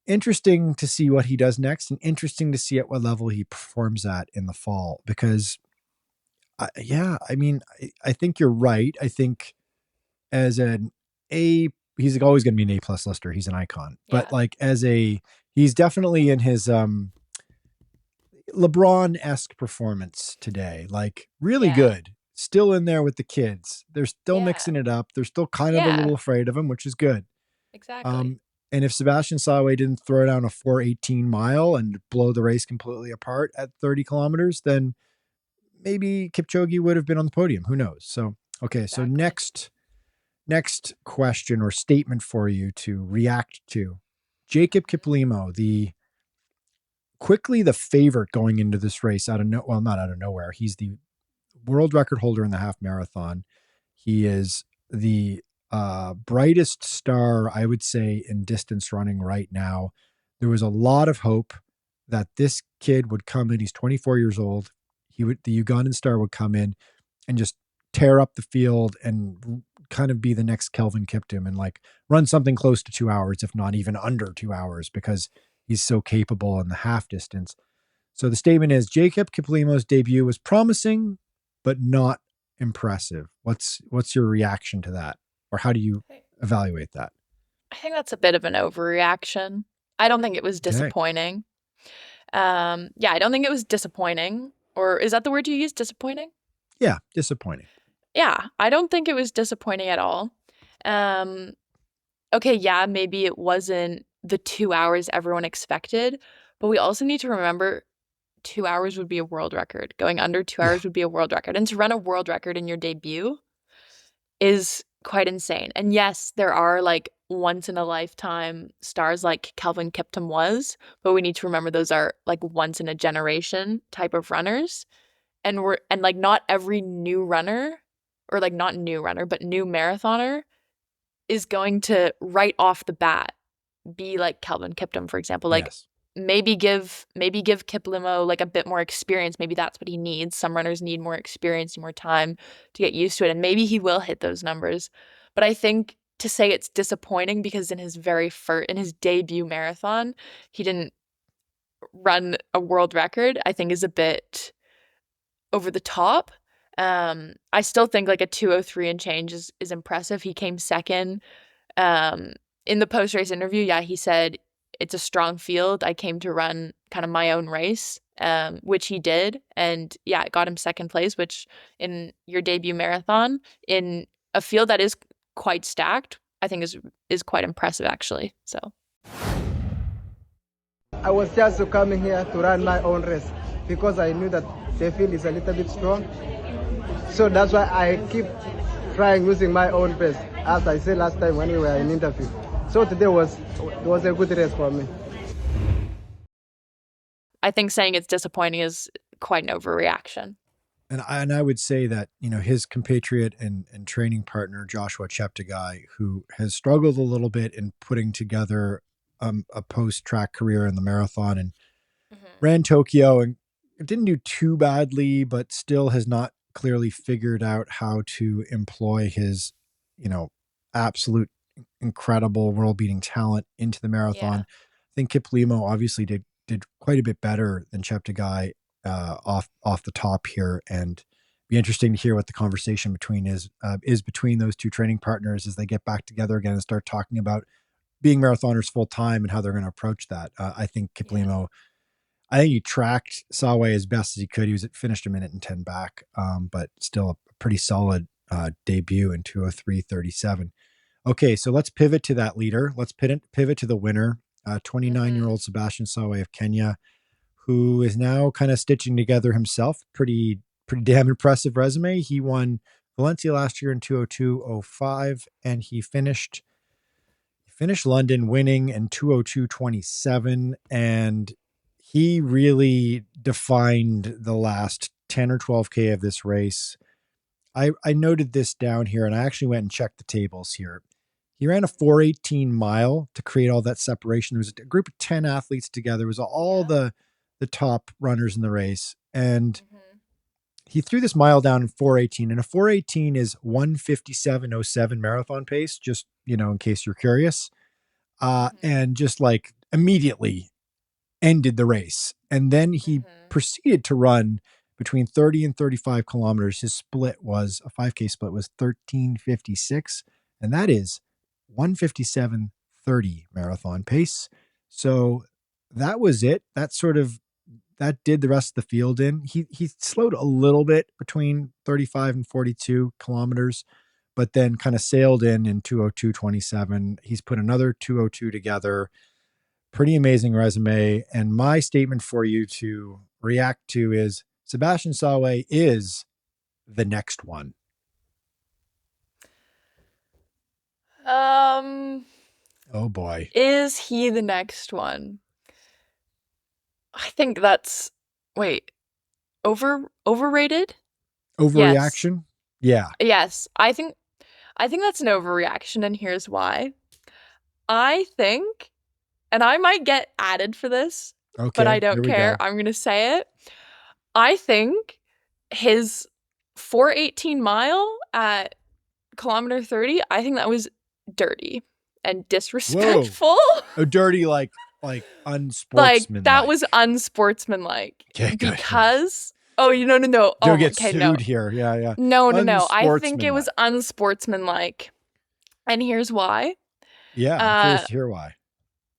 interesting to see what he does next, and interesting to see at what level he performs at in the fall, because I think you're right. I think as an he's always going to be an A+ lister. He's an icon, but like he's definitely in his LeBron-esque performance today, like really good, still in there with the kids. They're still mixing it up. They're still kind of a little afraid of him, which is good. Exactly. And if Sebastian Sawe didn't throw down a 4:18 mile and blow the race completely apart at 30 kilometers, then maybe Kipchoge would have been on the podium. Who knows? So, okay. So next question or statement for you to react to. Jacob Kiplimo, quickly the favorite going into this race not out of nowhere. He's the world record holder in the half marathon. He is the brightest star, I would say, in distance running right now. There was a lot of hope that this kid would come in. He's 24 years old. The Ugandan star would come in and just tear up the field and kind of be the next Kelvin Kiptum and like run something close to 2 hours, if not even under 2 hours, because he's so capable in the half distance. So the statement is Jacob Kiplimo's debut was promising, but not impressive. What's your reaction to that? Or how do you evaluate that? I think that's a bit of an overreaction. I don't think it was disappointing. I don't think it was disappointing. Or is that the word you use? Disappointing? Yeah, disappointing. Yeah, I don't think it was disappointing at all. Maybe it wasn't the 2 hours everyone expected, but we also need to remember 2 hours would be a world record. Going under 2 hours would be a world record. And to run a world record in your debut is quite insane. And yes, there are like once in a lifetime stars like Kelvin Kiptum was, but we need to remember those are like once in a generation type of runners. and like not every new runner, or like not new runner, but new marathoner is going to right off the bat be like Kelvin Kiptum, for example. Like Yes. maybe give Kiplimo like a bit more experience. Maybe that's what he needs. Some runners need more experience, more time to get used to it, and maybe he will hit those numbers. But I think to say it's disappointing because in his debut marathon, he didn't run a world record, I think is a bit over the top. I still think like a 2:03 and change is impressive. He came second. In the post-race interview, yeah, he said it's a strong field. I came to run kind of my own race, which he did. And yeah, it got him second place, which in your debut marathon in a field that is quite stacked, I think is quite impressive actually. So I was just coming here to run my own race because I knew that the field is a little bit strong. So that's why I keep trying using my own pace, as I said last time when we were in interview. So today was a good race for me. I think saying it's disappointing is quite an overreaction. And I would say that, his compatriot and training partner, Joshua Cheptegei, who has struggled a little bit in putting together a post-track career in the marathon and ran Tokyo and didn't do too badly, but still has not clearly figured out how to employ his, absolute incredible world-beating talent into the marathon. Yeah. I think Kiplimo obviously did quite a bit better than Cheptegei off the top here, and be interesting to hear what the conversation is between those two training partners as they get back together again and start talking about being marathoners full time and how they're going to approach that. I think Kiplimo, I think he tracked Sawe as best as he could. He finished a minute and 10 back, but still a pretty solid debut in 2:03:37. Okay, so let's pivot to that leader. Let's pivot to the winner, 29-year-old Sebastian Sawe of Kenya, who is now kind of stitching together himself. Pretty damn impressive resume. He won Valencia last year in 2:02:05, and he finished London winning in 2:02:27, and he really defined the last 10 or 12K of this race. I noted this down here, and I actually went and checked the tables here. He ran a 4:18 mile to create all that separation. There was a group of 10 athletes together. It was all the top runners in the race. And he threw this mile down in 4:18. And a 4:18 is 1:57:07 marathon pace, just, in case you're curious. And just like immediately ended the race. And then he proceeded to run between 30 and 35 kilometers. His split was a 5K split was 13:56. And that is 1:57:30 marathon pace. So that was it. That did the rest of the field in. He slowed a little bit between 35 and 42 kilometers, but then kind of sailed in 2:02:27. He's put another 2:02 together. Pretty amazing resume. And my statement for you to react to is Sebastian Sawe is the next one. Oh boy. Is he the next one? I think that's overrated? Overreaction? Yes. Yeah. Yes. I think that's an overreaction, and here's why. I think, and I might get added for this, Okay. but I don't here we care. go. I'm going to say it. I think his 4:18 mile at kilometer 30, I think that was dirty and disrespectful. Oh, dirty, like unsportsmanlike. That was unsportsmanlike. Okay, good. Because no. Don't Oh, get okay, sued no. here. Yeah. No. I think it was unsportsmanlike. And here's why. Yeah, I'm curious to hear why.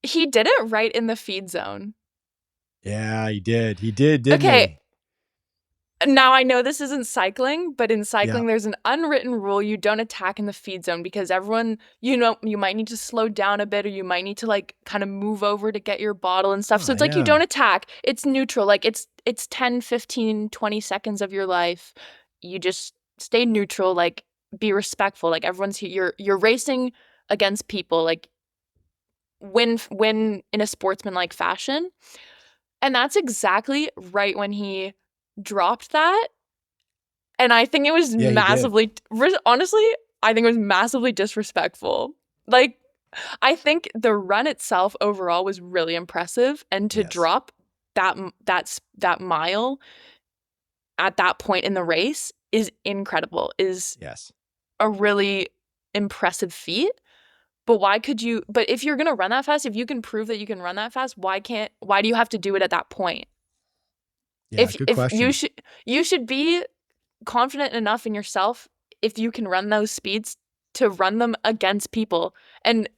He did it right in the feed zone. Yeah, he did. He did, didn't he? Okay. Now, I know this isn't cycling, but in cycling, there's an unwritten rule. You don't attack in the feed zone because everyone, you might need to slow down a bit, or you might need to like kind of move over to get your bottle and stuff. So it's like you don't attack. It's neutral. Like it's 10, 15, 20 seconds of your life. You just stay neutral, like be respectful. Like everyone's here. You're racing against people, like win in a sportsmanlike fashion. And that's exactly right when he dropped that. And I think it was Yeah, he did. massively, honestly, I think it was massively disrespectful. Like, I think the run itself overall was really impressive, and to Yes. drop that mile at that point in the race is incredible. Is Yes. a really impressive feat. But why could you? But if you're gonna run that fast, if you can prove that you can run that fast, why do you have to do it at that point? Yeah, good question. You should be confident enough in yourself if you can run those speeds to run them against people, and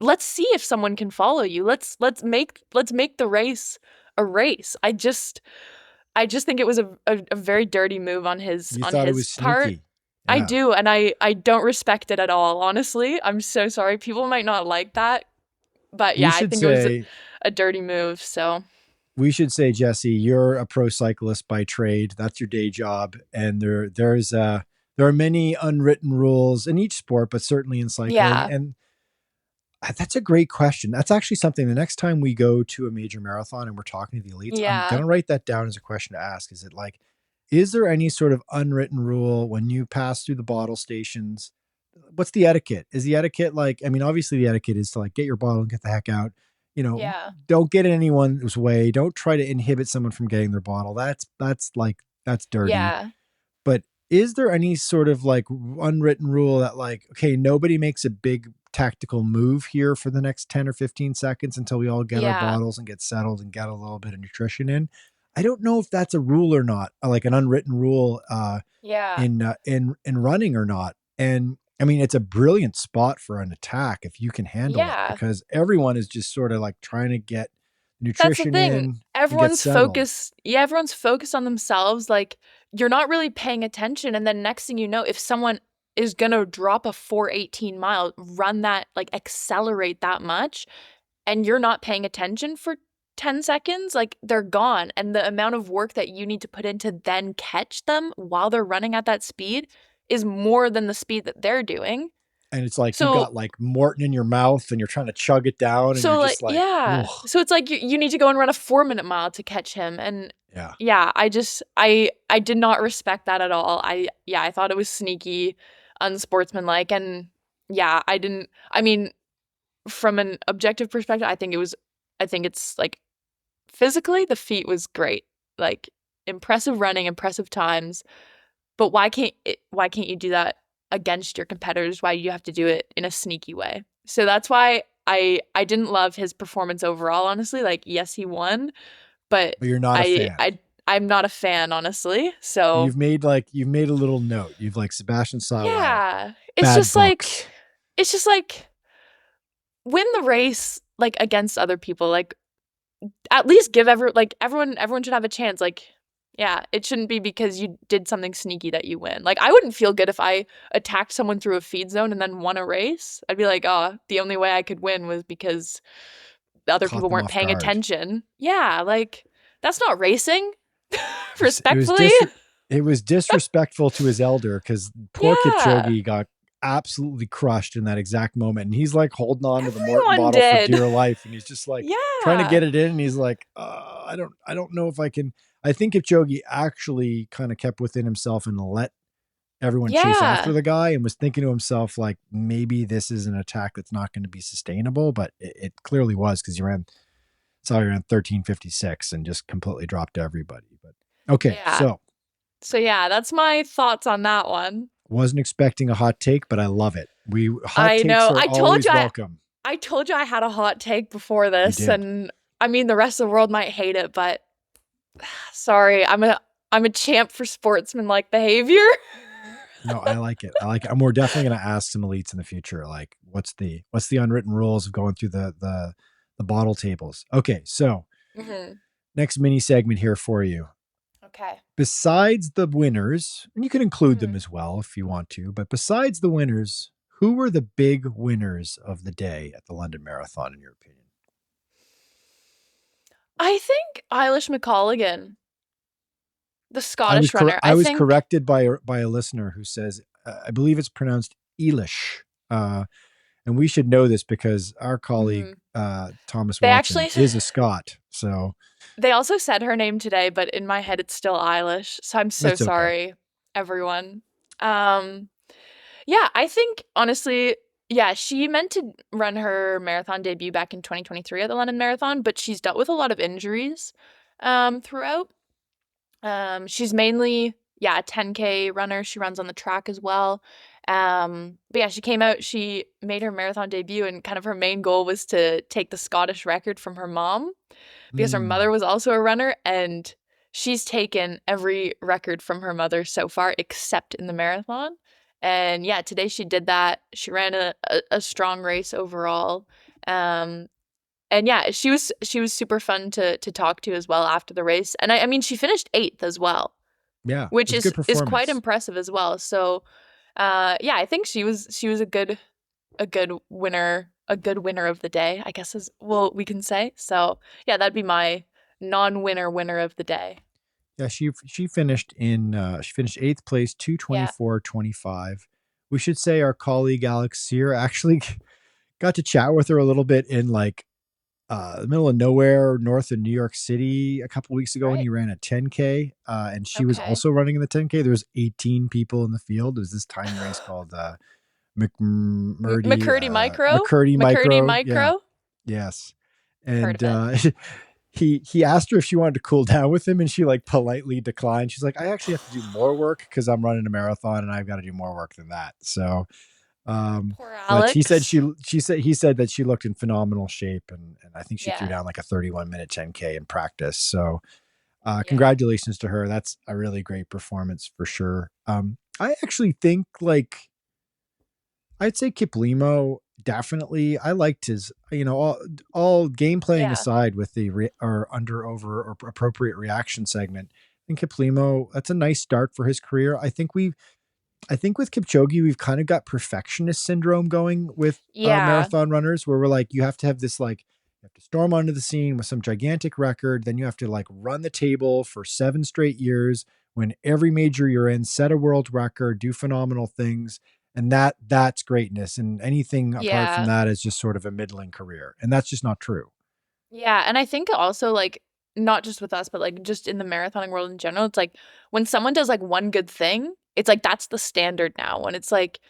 let's see if someone can follow you. Let's make the race a race. I just think it was a very dirty move on his You thought it was part. sneaky. I Yeah. do, and I don't respect it at all, honestly. I'm so sorry. People might not like that, but yeah, I think it was a dirty move, so. We should say, Jessy, you're a pro cyclist by trade. That's your day job. And there are many unwritten rules in each sport, but certainly in cycling. Yeah. And that's a great question. That's actually something the next time we go to a major marathon and we're talking to the elites, I'm going to write that down as a question to ask. Is it like, is there any sort of unwritten rule when you pass through the bottle stations? What's the etiquette? Is the etiquette like, I mean, obviously the etiquette is to like get your bottle and get the heck out. You know, don't get in anyone's way. Don't try to inhibit someone from getting their bottle. That's dirty. Yeah. But is there any sort of like unwritten rule that like, okay, nobody makes a big tactical move here for the next 10 or 15 seconds until we all get our bottles and get settled and get a little bit of nutrition in? I don't know if that's a rule or not, like an unwritten rule in running or not. And I mean, it's a brilliant spot for an attack if you can handle it, because everyone is just sort of like trying to get nutrition. That's the thing. In. Everyone's focused. Yeah, everyone's focused on themselves. Like, you're not really paying attention. And then next thing you know, if someone is gonna drop a 4:18 mile, run that, like accelerate that much, and you're not paying attention for 10 seconds, like they're gone. And the amount of work that you need to put in to then catch them while they're running at that speed is more than the speed that they're doing. And it's like, you got like Morton in your mouth and you're trying to chug it down. And you're just like, yeah. Ugh. So it's like you need to go and run a 4-minute mile to catch him. And I did not respect that at all. I thought it was sneaky, unsportsmanlike. And I mean, from an objective perspective, I think it's like physically the feat was great. Like impressive running, impressive times. But why can't you do that against your competitors? Why do you have to do it in a sneaky way? So that's why I didn't love his performance overall, honestly. Like, yes, he won, but you're not a fan. I'm not a fan, honestly. So you've made a little note. You've like Sebastian Sawe. Yeah. It's just like win the race like against other people. Like at least give everyone should have a chance. Like, yeah, it shouldn't be because you did something sneaky that you win. Like, I wouldn't feel good if I attacked someone through a feed zone and then won a race. I'd be like, oh, the only way I could win was because the other people weren't paying attention. Yeah, like, that's not racing. Respectfully. It was disrespectful to his elder, because poor Kipchoge got absolutely crushed in that exact moment. And he's like holding on to the Morton bottle for dear life. And he's just like trying to get it in. And he's like, I don't know if I can. I think Kipchoge actually kind of kept within himself and let everyone chase after the guy, and was thinking to himself, like, maybe this is an attack that's not going to be sustainable. But it clearly was, because he ran 13:56 and just completely dropped everybody. But okay, so yeah, that's my thoughts on that one. Wasn't expecting a hot take, but I love it. I know. I told you welcome. I told you I had a hot take before this, and I mean the rest of the world might hate it, but sorry, I'm a champ for sportsmanlike behavior. No, I like it. And we're definitely going to ask some elites in the future, like, what's the unwritten rules of going through the bottle tables. Okay, so next mini segment here for you. Okay. Besides the winners, and you can include them as well if you want to, but besides the winners, who were the big winners of the day at the London Marathon, in your opinion? I think Eilish McColligan, the Scottish runner. I was corrected by a listener who says, I believe it's pronounced Eilish. And we should know this because our colleague, Thomas Watson, is a Scot. So they also said her name today, but in my head, it's still Eilish. So I'm so sorry. everyone. Yeah, I think honestly, yeah, she meant to run her marathon debut back in 2023 at the London Marathon, but she's dealt with a lot of injuries throughout. She's mainly, yeah, a 10K runner. She runs on the track as well. But yeah, she came out, she made her marathon debut, and kind of her main goal was to take the Scottish record from her mom because her mother was also a runner, and she's taken every record from her mother so far except in the marathon. And yeah, today she did that. She ran a strong race overall. Um, and yeah, she was super fun to talk to as well after the race. And I mean, she finished 8th as well, Yeah, it which was a good is quite performance. impressive as well. So, yeah, I think she was a good winner, of the day, I guess is well we can say. So, yeah, that'd be my non-winner winner of the day. Yeah, she finished she finished 8th place, Yeah. 2:24.25. We should say our colleague Alex Sear actually got to chat with her a little bit in like the middle of nowhere, north of New York City, a couple weeks ago when he Right. ran a 10K, and she was Okay. also running in the 10K. There was 18 people in the field. It was this tiny race called McMurdy McCurdy Micro? McCurdy McCurdy Micro. Yeah, Micro? yes, I've heard and of it. he asked her if she wanted to cool down with him, and she like politely declined. She's like, I actually have to do more work because I'm running a marathon, and I've got to do more work than that. So Poor but he said Alex. he said that she looked in phenomenal shape, and I think she threw Yeah. down like a 31-minute 10K in practice. So Yeah. congratulations to her. That's a really great performance for sure. I actually think like I'd say Kiplimo definitely. I liked his, all game playing Yeah. aside with the or under over or appropriate reaction segment. I think Kiplimo, that's a nice start for his career. I think with Kipchoge, we've kind of got perfectionist syndrome going with Yeah. marathon runners, where we're like, you have to have this like, you have to storm onto the scene with some gigantic record, then you have to like run the table for 7 straight years, win every major you're in, set a world record, do phenomenal things, and that's greatness. And anything apart from Yeah. that is just sort of a middling career, and that's just not true. Yeah, and I think also, like, not just with us, but, like, just in the marathoning world in general, it's like, when someone does, like, one good thing, it's like, that's the standard now, when it's like,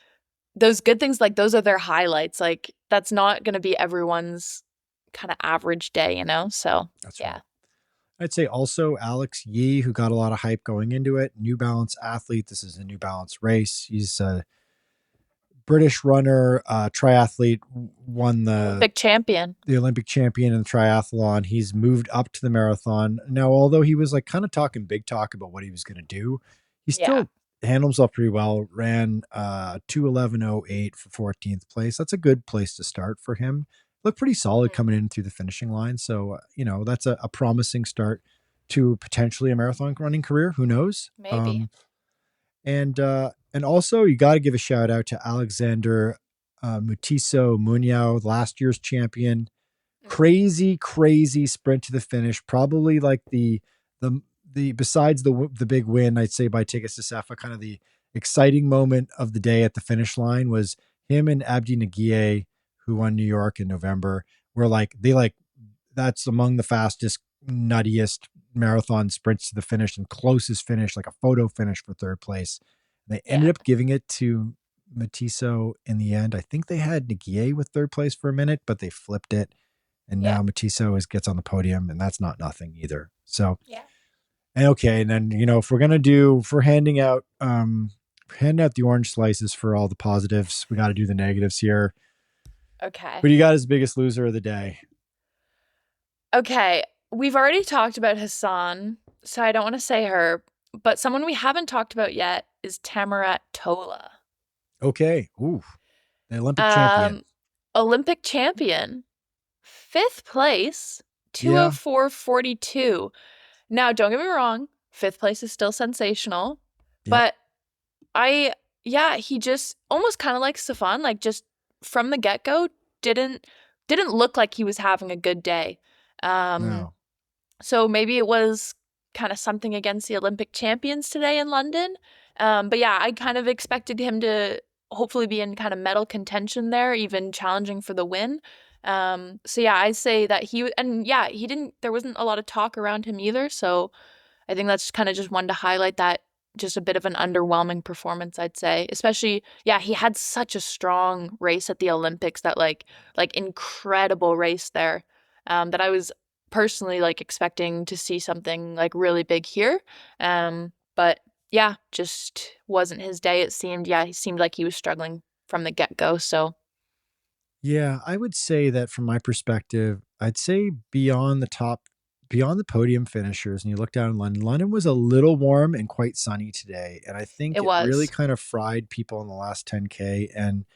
those good things, like, those are their highlights, like, that's not gonna be everyone's kinda average day, you know? So, That's right. yeah. I'd say also Alex Yee, who got a lot of hype going into it, New Balance athlete. This is a New Balance race. He's British runner, triathlete, won Olympic champion. the Olympic champion in the triathlon. He's moved up to the marathon. Now, although he was like kind of talking big talk about what he was going to do, he Yeah. still handled himself pretty well. Ran 2:11.08 for 14th place. That's a good place to start for him. Looked pretty solid Mhm. coming in through the finishing line. So, that's a promising start to potentially a marathon running career. Who knows? Maybe. And also you got to give a shout out to Alexander Mutiso Munoz, last year's champion. Mhm. Crazy sprint to the finish. Probably like the besides the big win, I'd say by Tigst Assefa, kind of the exciting moment of the day at the finish line was him and Abdi Nagier, who won New York in November. Were like that's among the fastest, nuttiest marathon sprints to the finish and closest finish, like a photo finish for third place. They ended Yeah. up giving it to Matiso in the end. I think they had Nagier with third place for a minute, but they flipped it. And Yeah. now Matiso gets on the podium, and that's not nothing either. So, Yeah. and okay, and then if we're handing out the orange slices for all the positives, we got to do the negatives here. Okay. Who do you got as biggest loser of the day? Okay, we've already talked about Hassan, so I don't wanna say her, but someone we haven't talked about yet is Tamarat Tola. Okay, ooh, the Olympic champion. Um, Olympic champion, 5th place, Yeah, 2:04.42. Now, don't get me wrong, 5th place is still sensational, yep, but I yeah, he just almost kinda like Sifan, like, just from the get-go, didn't didn't look like he was having a good day. Um, no, so maybe it was kinda something against the Olympic champions today in London. But yeah, I kind of expected him to hopefully be in kinda medal contention there, even challenging for the win. So yeah, I'd say that he didn't there wasn't a lot of talk around him either, so I think that's kinda just one to highlight that just a bit of an underwhelming performance, I'd say. Especially, yeah, he had such a strong race at the Olympics, that like incredible race there, that I was personally like expecting to see something like really big here. But yeah, just wasn't his day, it seemed. Yeah, he seemed like he was struggling from the get-go. So Yeah, I would say that from my perspective, I'd say beyond the podium finishers, and you look down in London, London was a little warm and quite sunny today. And I think it it really was. kind of fried people in the last 10K. And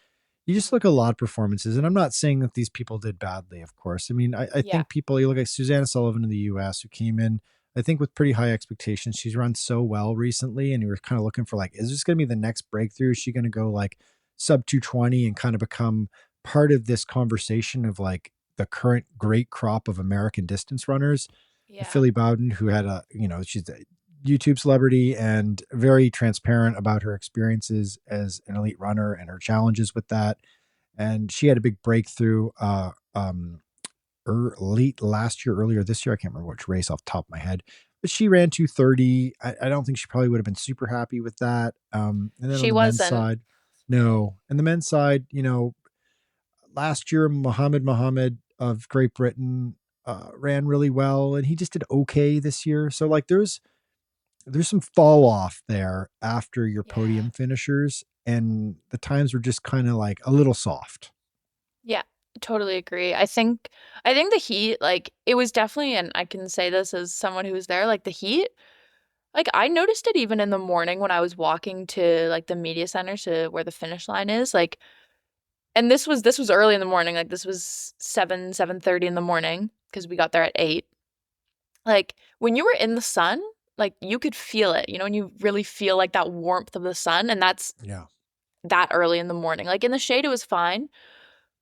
you just look at a lot of performances, and I'm not saying that these people did badly, of course. I mean, I Yeah. think people, you look at Susanna Sullivan in the US who came in, I think, with pretty high expectations. She's run so well recently, and you were kind of looking for like, is this going to be the next breakthrough? Is she going to go like sub 220 and kind of become part of this conversation of like the current great crop of American distance runners? Yeah. Philly Bowden, who had she's a YouTube celebrity and very transparent about her experiences as an elite runner and her challenges with that. And she had a big breakthrough late last year, earlier this year. I can't remember which race off the top of my head, but she ran 230. I don't think she probably would have been super happy with that. And then on She the men's wasn't. side, no. And the men's side, last year, Mohammed of Great Britain ran really well, and he just did okay this year. So like there's some fall off there after your Yeah. podium finishers, and the times were just kind of like a little soft. Yeah, totally agree. I think the heat, like it was definitely, and I can say this as someone who was there, like the heat, like I noticed it even in the morning when I was walking to like the media center to where the finish line is, like, and this was early in the morning, like this was 7:30 in the morning because we got there at 8. Like when you were in the sun, like you could feel it, and you really feel like that warmth of the sun, and that's Yeah, that early in the morning. Like in the shade it was fine.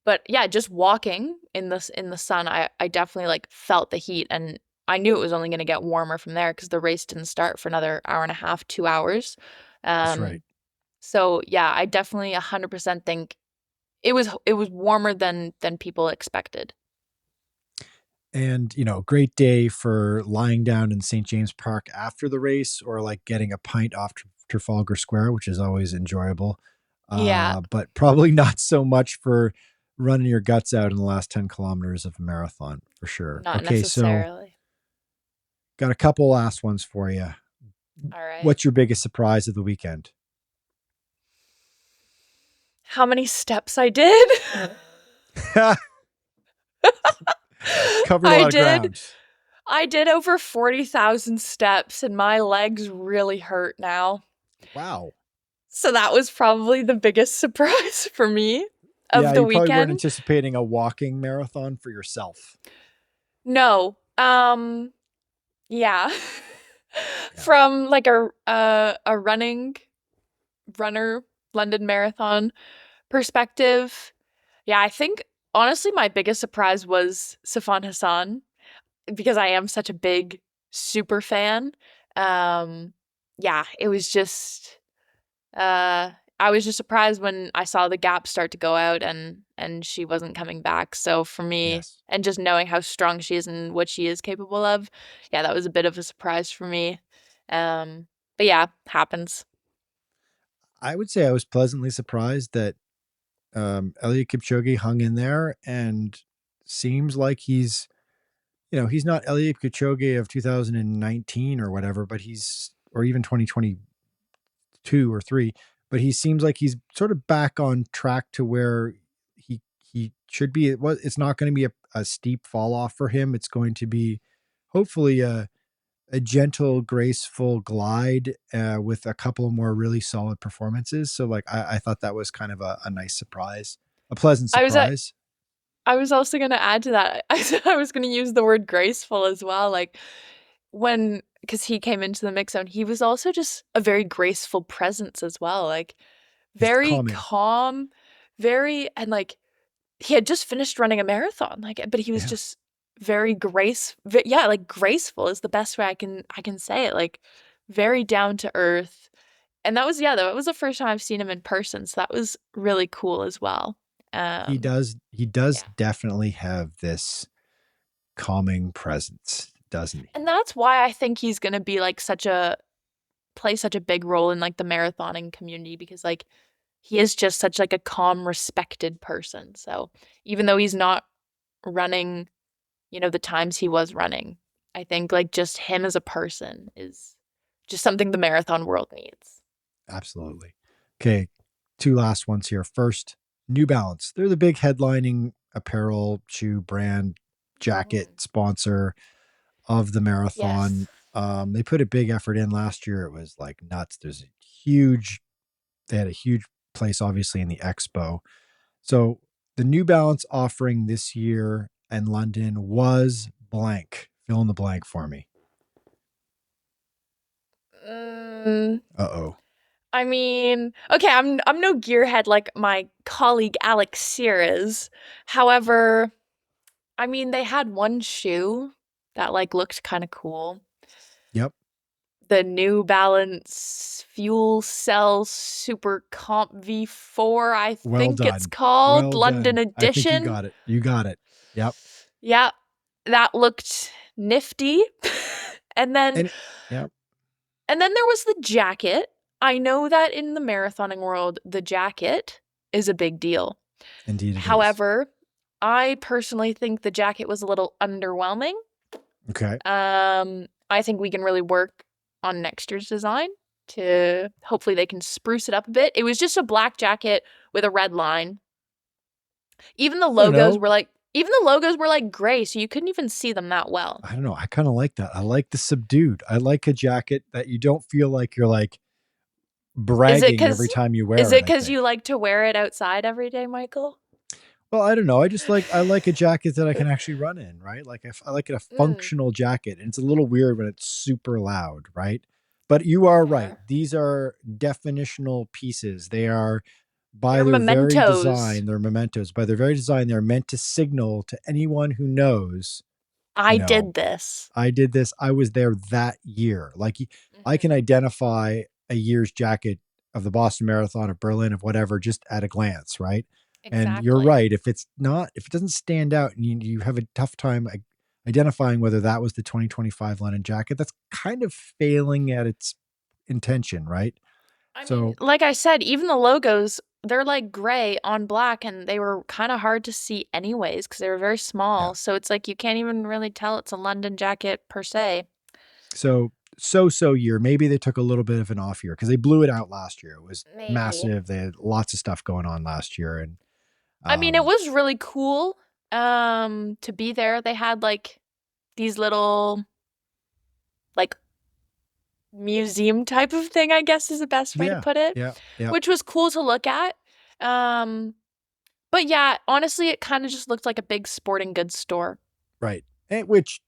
But yeah, just walking in the sun, I definitely like felt the heat, and I knew it was only going to get warmer from there because the race didn't start for another hour and a half, 2 hours. that's right. Um, so yeah, I definitely 100% think it was warmer than people expected. And great day for lying down in St. James Park after the race, or like getting a pint off Trafalgar Square, which is always enjoyable. Yeah, But probably not so much for running your guts out in the last 10 kilometers of a marathon, for sure. not Okay, so necessarily. got a couple last ones for you. All right. What's your biggest surprise of the weekend? How many steps I did? Covered a I lot of did. ground. I did over 40,000 steps and my legs really hurt now. Wow. So that was probably the biggest surprise for me Yeah, of the you probably weren't weekend. anticipating a walking marathon for yourself. No. Yeah. Yeah. From like a runner London Marathon perspective, yeah, I think honestly my biggest surprise was Sifan Hassan because I am such a big super fan. Um yeah, it was just Uh, I was just surprised when I saw the gap start to go out and she wasn't coming back. So for me, Yes. and just knowing how strong she is and what she is capable of, yeah, that was a bit of a surprise for me. But yeah, happens. I would say I was pleasantly surprised that Eliud Kipchoge hung in there and seems like he's not Eliud Kipchoge of 2019 or whatever, but or even 2022 or 3, but he seems like he's sort of back on track to where he should be. It's not going to be a steep fall off for him. It's going to be hopefully a gentle, graceful glide with a couple more really solid performances. So like I thought that was kind of a nice surprise, a pleasant I was surprise. I was also gonna add to that. I was gonna use the word graceful as well. Like when because he came into the mix zone, he was also just a very graceful presence as well. Like He's very calming. calm, very and like he had just finished running a marathon, like, but he was Yeah. just very yeah, like graceful is the best way I can say it. Like very down to earth, and that was the first time I've seen him in person, so that was really cool as well. He Um, does he does yeah, definitely have this calming presence, doesn't he? and that's why I think he's gonna be like such a play such a big role in like the marathoning community because like he is just such like a calm, respected person. So even though he's not running, the times he was running, I think like just him as a person is just something the marathon world needs. Absolutely. Okay, 2 last ones here. First, New Balance. They're the big headlining apparel, shoe brand, jacket sponsor of the marathon. Yes. They put a big effort in last year. It was like nuts. They had a huge place, obviously, in the Expo. So the New Balance offering this year in London was blank. Fill in the blank for me. Uh-oh. I mean, okay, I'm no gearhead like my colleague Alex Sear is. However, I mean, they had one shoe that like looked kind of cool. Yep. The New Balance Fuel Cell Super Comp V4, I think it's called, London I think Edition. You got it. Yep. Yeah, that looked nifty. And then yep. And then there was the jacket. I know that in the marathoning world, the jacket is a big deal. Indeed it is. However, I personally think the jacket was a little underwhelming. Okay. I think we can really work on next year's design to hopefully they can spruce it up a bit. It was just a black jacket with a red line. Even the logos were like gray, so you couldn't even see them that well. I don't know. I kind of like that. I like the subdued. I like a jacket that you don't feel like you're like bragging every time you wear it. Is it because you like to wear it outside every day, Michael? Well, I don't know. I like a jacket that I can actually run in, right? Like I like a functional jacket, and it's a little weird when it's super loud, right? But you are right. These are definitional pieces. They are by their very design, they're mementos. By their very design, they're meant to signal to anyone who knows. I did this. I was there that year. Like I can identify a year's jacket of the Boston Marathon, of Berlin, of whatever, just at a glance, right? Exactly. And you're right. If it doesn't stand out and you have a tough time identifying whether that was the 2025 London jacket, that's kind of failing at its intention, right? I mean, like I said, even the logos, they're like gray on black, and they were kind of hard to see anyways because they were very small. Yeah. So it's like you can't even really tell it's a London jacket per se. So year. Maybe they took a little bit of an off year because they blew it out last year. It was massive. They had lots of stuff going on last year, and I mean, it was really cool to be there. They had like these little like museum type of thing, I guess is the best way to put it. Yeah. Which was cool to look at. But yeah, honestly, it kind of just looked like a big sporting goods store. Right. Which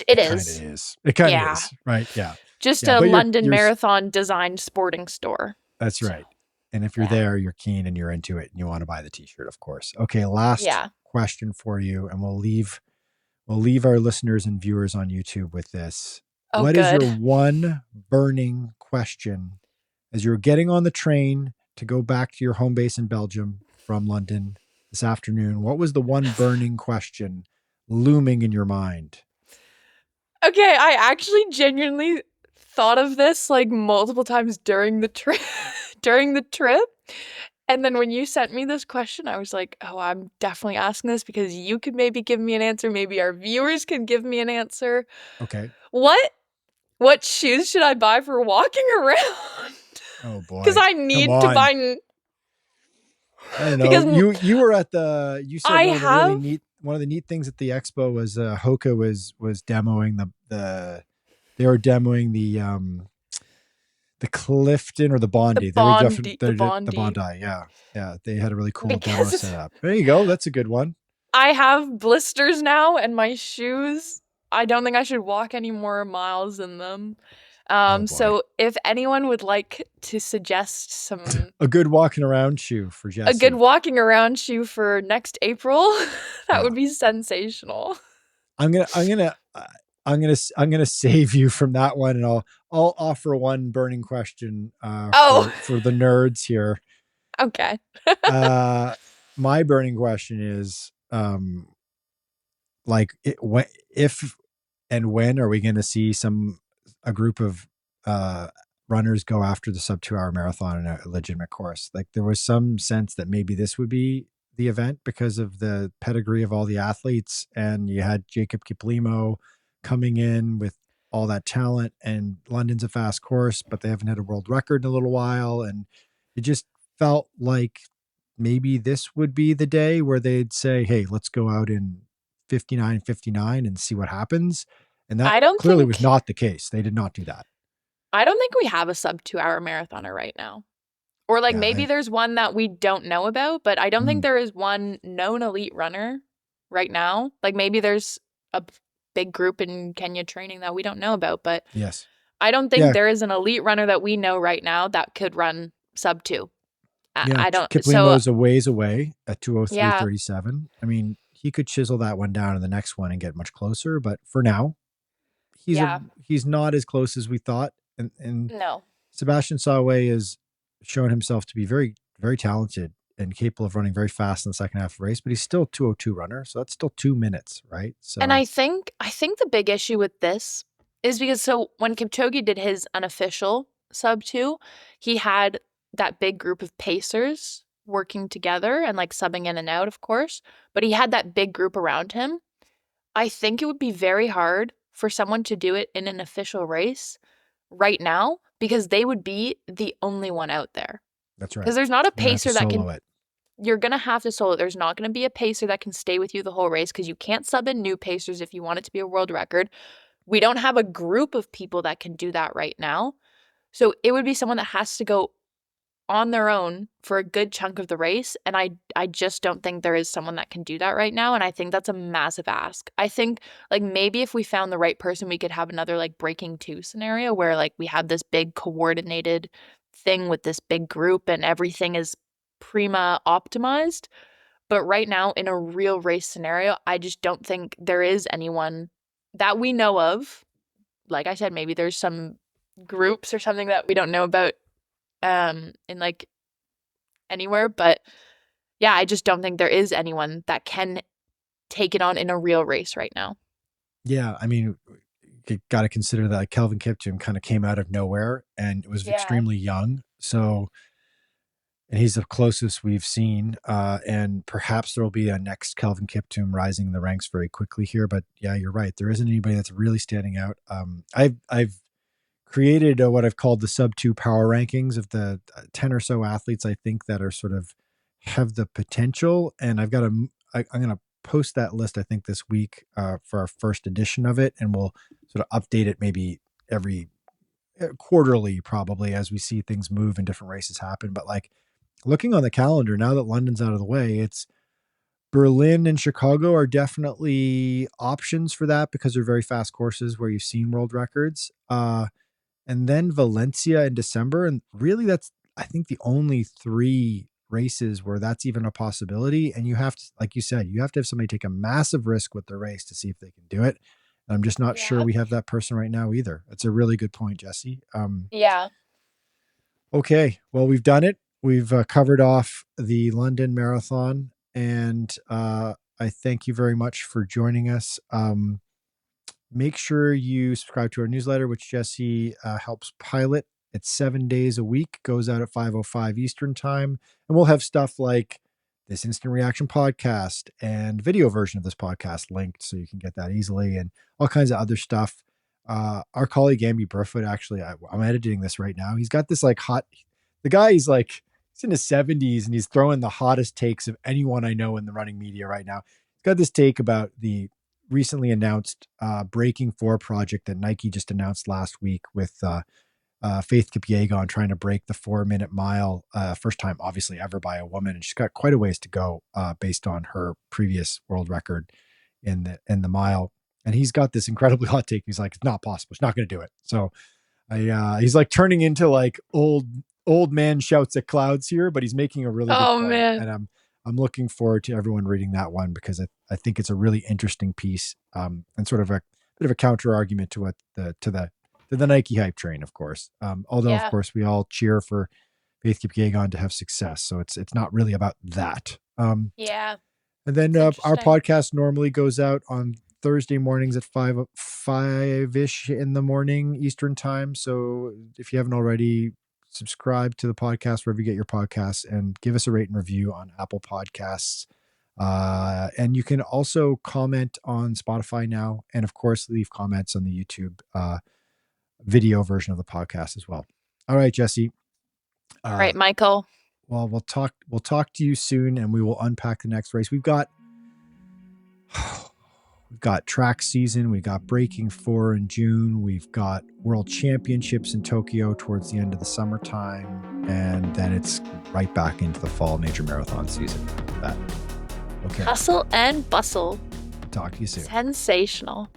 it is. It kind of is. Right. Yeah. Just a London Marathon designed sporting store. That's right. And if you're there, you're keen and you're into it and you want to buy the t-shirt, of course. Okay, last question for you, and we'll leave our listeners and viewers on YouTube with this. What is your one burning question as you're getting on the train to go back to your home base in Belgium from London this afternoon? What was the one burning question looming in your mind? Okay, I actually genuinely thought of this like multiple times during the trip. And then when you sent me this question, I was like, oh, I'm definitely asking this because you could maybe give me an answer. Maybe our viewers can give me an answer. Okay. What shoes should I buy for walking around? Oh boy. Because I need to buy. I don't know. You were at you said one of the neat things at the Expo was Hoka was demoing they were demoing the Clifton or the Bondi. The Bondi. Yeah. They had a really cool demo set up. There you go. That's a good one. I have blisters now, and my shoes, I don't think I should walk any more miles in them. So if anyone would like to suggest some a good walking around shoe for Jessy. A good walking around shoe for next April, that would be sensational. I'm gonna save you from that one, and I'll offer one burning question for the nerds here. Okay. My burning question is if and when are we going to see a group of runners go after the sub 2 hour marathon in a legitimate course. Like there was some sense that maybe this would be the event because of the pedigree of all the athletes, and you had Jacob Kiplimo coming in with all that talent, and London's a fast course, but they haven't had a world record in a little while, and it just felt like maybe this would be the day where they'd say, hey, let's go out in 59:59 and see what happens. And that I don't clearly think was not the case. They did not do that. I don't think we have a sub 2 hour marathoner right now. Or like Yeah, maybe there's one that we don't know about, but I don't think there is one known elite runner right now. Like maybe there's a big group in Kenya training that we don't know about, but yes. I don't think Yeah. there is an elite runner that we know right now that could run sub 2. Yeah, I don't. Kiplimo's So a ways away at yeah, 2:03:37. I mean, he could chisel that one down in the next one and get much closer, but for now, yeah, he's not as close as we thought. And no. Sebastian Sawe has shown himself to be very, very talented and capable of running very fast in the second half of the race, but he's still a 2:02 runner, so that's still 2 minutes, right? So And I think the big issue with this is because so when Kipchoge did his unofficial sub 2, he had that big group of pacers working together and like subbing in and out, of course, but he had that big group around him. I think it would be very hard for someone to do it in an official race right now because they would be the only one out there. that's right. Because there's not a You're gonna have to pacer that solo can it. you're going to have to solo it. There's not going to be a pacer that can stay with you the whole race because you can't sub in new pacers if you want it to be a world record. We don't have a group of people that can do that right now. So it would be someone that has to go on their own for a good chunk of the race. And I just don't think there is someone that can do that right now. And I think that's a massive ask. I think like maybe if we found the right person, we could have another like breaking two scenario where like we have this big coordinated thing with this big group and everything is prima optimized. But right now in a real race scenario, I just don't think there is anyone that we know of. Like I said, maybe there's some groups or something that we don't know about in like anywhere, but yeah, I just don't think there is anyone that can take it on in a real race right now. Yeah, I mean, you got to consider that Kelvin Kiptum kind of came out of nowhere and was extremely young. So, and he's the closest we've seen. And perhaps there will be a next Kelvin Kiptum rising in the ranks very quickly here. But yeah, you're right. There isn't anybody that's really standing out. I've created what I've called the sub 2 power rankings of the 10 or so athletes I think that are sort of have the potential. And I'm going to post that list, I think, this week for our first edition of it. And we'll sort of update it maybe every quarterly, probably, as we see things move and different races happen. But like looking on the calendar, now that London's out of the way, it's Berlin and Chicago are definitely options for that because they're very fast courses where you've seen world records. And then Valencia in December. And really that's, I think, the only 3 races where that's even a possibility. And you have to, like you said, you have to have somebody take a massive risk with the race to see if they can do it. And I'm just not sure we have that person right now either. That's a really good point, Jessy. Yeah. Okay. Well, we've done it. We've covered off the London Marathon. And I thank you very much for joining us. Make sure you subscribe to our newsletter, which Jessy helps pilot. It's 7 days a week, goes out at 5:05 Eastern time. And we'll have stuff like this instant reaction podcast and video version of this podcast linked so you can get that easily and all kinds of other stuff. Our colleague, Amby Burfoot, actually, I'm editing this right now. He's got this like the guy, he's in his 70s and he's throwing the hottest takes of anyone I know in the running media right now. He's got this take about the recently announced Breaking 4 project that Nike just announced last week with Faith Kipchoge on trying to break the 4-minute mile, first time obviously ever by a woman, and she's got quite a ways to go based on her previous world record in the mile. And he's got this incredibly hot take. He's like, it's not possible. She's not going to do it. So he's like turning into like old man shouts at clouds here, but he's making a really good point. Man. And I'm looking forward to everyone reading that one because I think it's a really interesting piece and sort of a bit of a counter argument to what to the Nike hype train, of course. Although of course we all cheer for Faith Kipchoge to have success, so it's not really about that. Yeah. And then our podcast normally goes out on Thursday mornings at 5-ish in the morning Eastern time. So if you haven't already, subscribe to the podcast wherever you get your podcasts and give us a rate and review on Apple Podcasts. And you can also comment on Spotify now, and of course leave comments on the YouTube video version of the podcast as well. All right, Jessy. All right, Michael. Well, we'll talk to you soon, and we will unpack the next race. We've got track season, we got Breaking 4 in June, we've got World Championships in Tokyo towards the end of the summertime, and then it's right back into the fall major marathon season. Okay. Hustle and bustle. Talk to you soon. Sensational.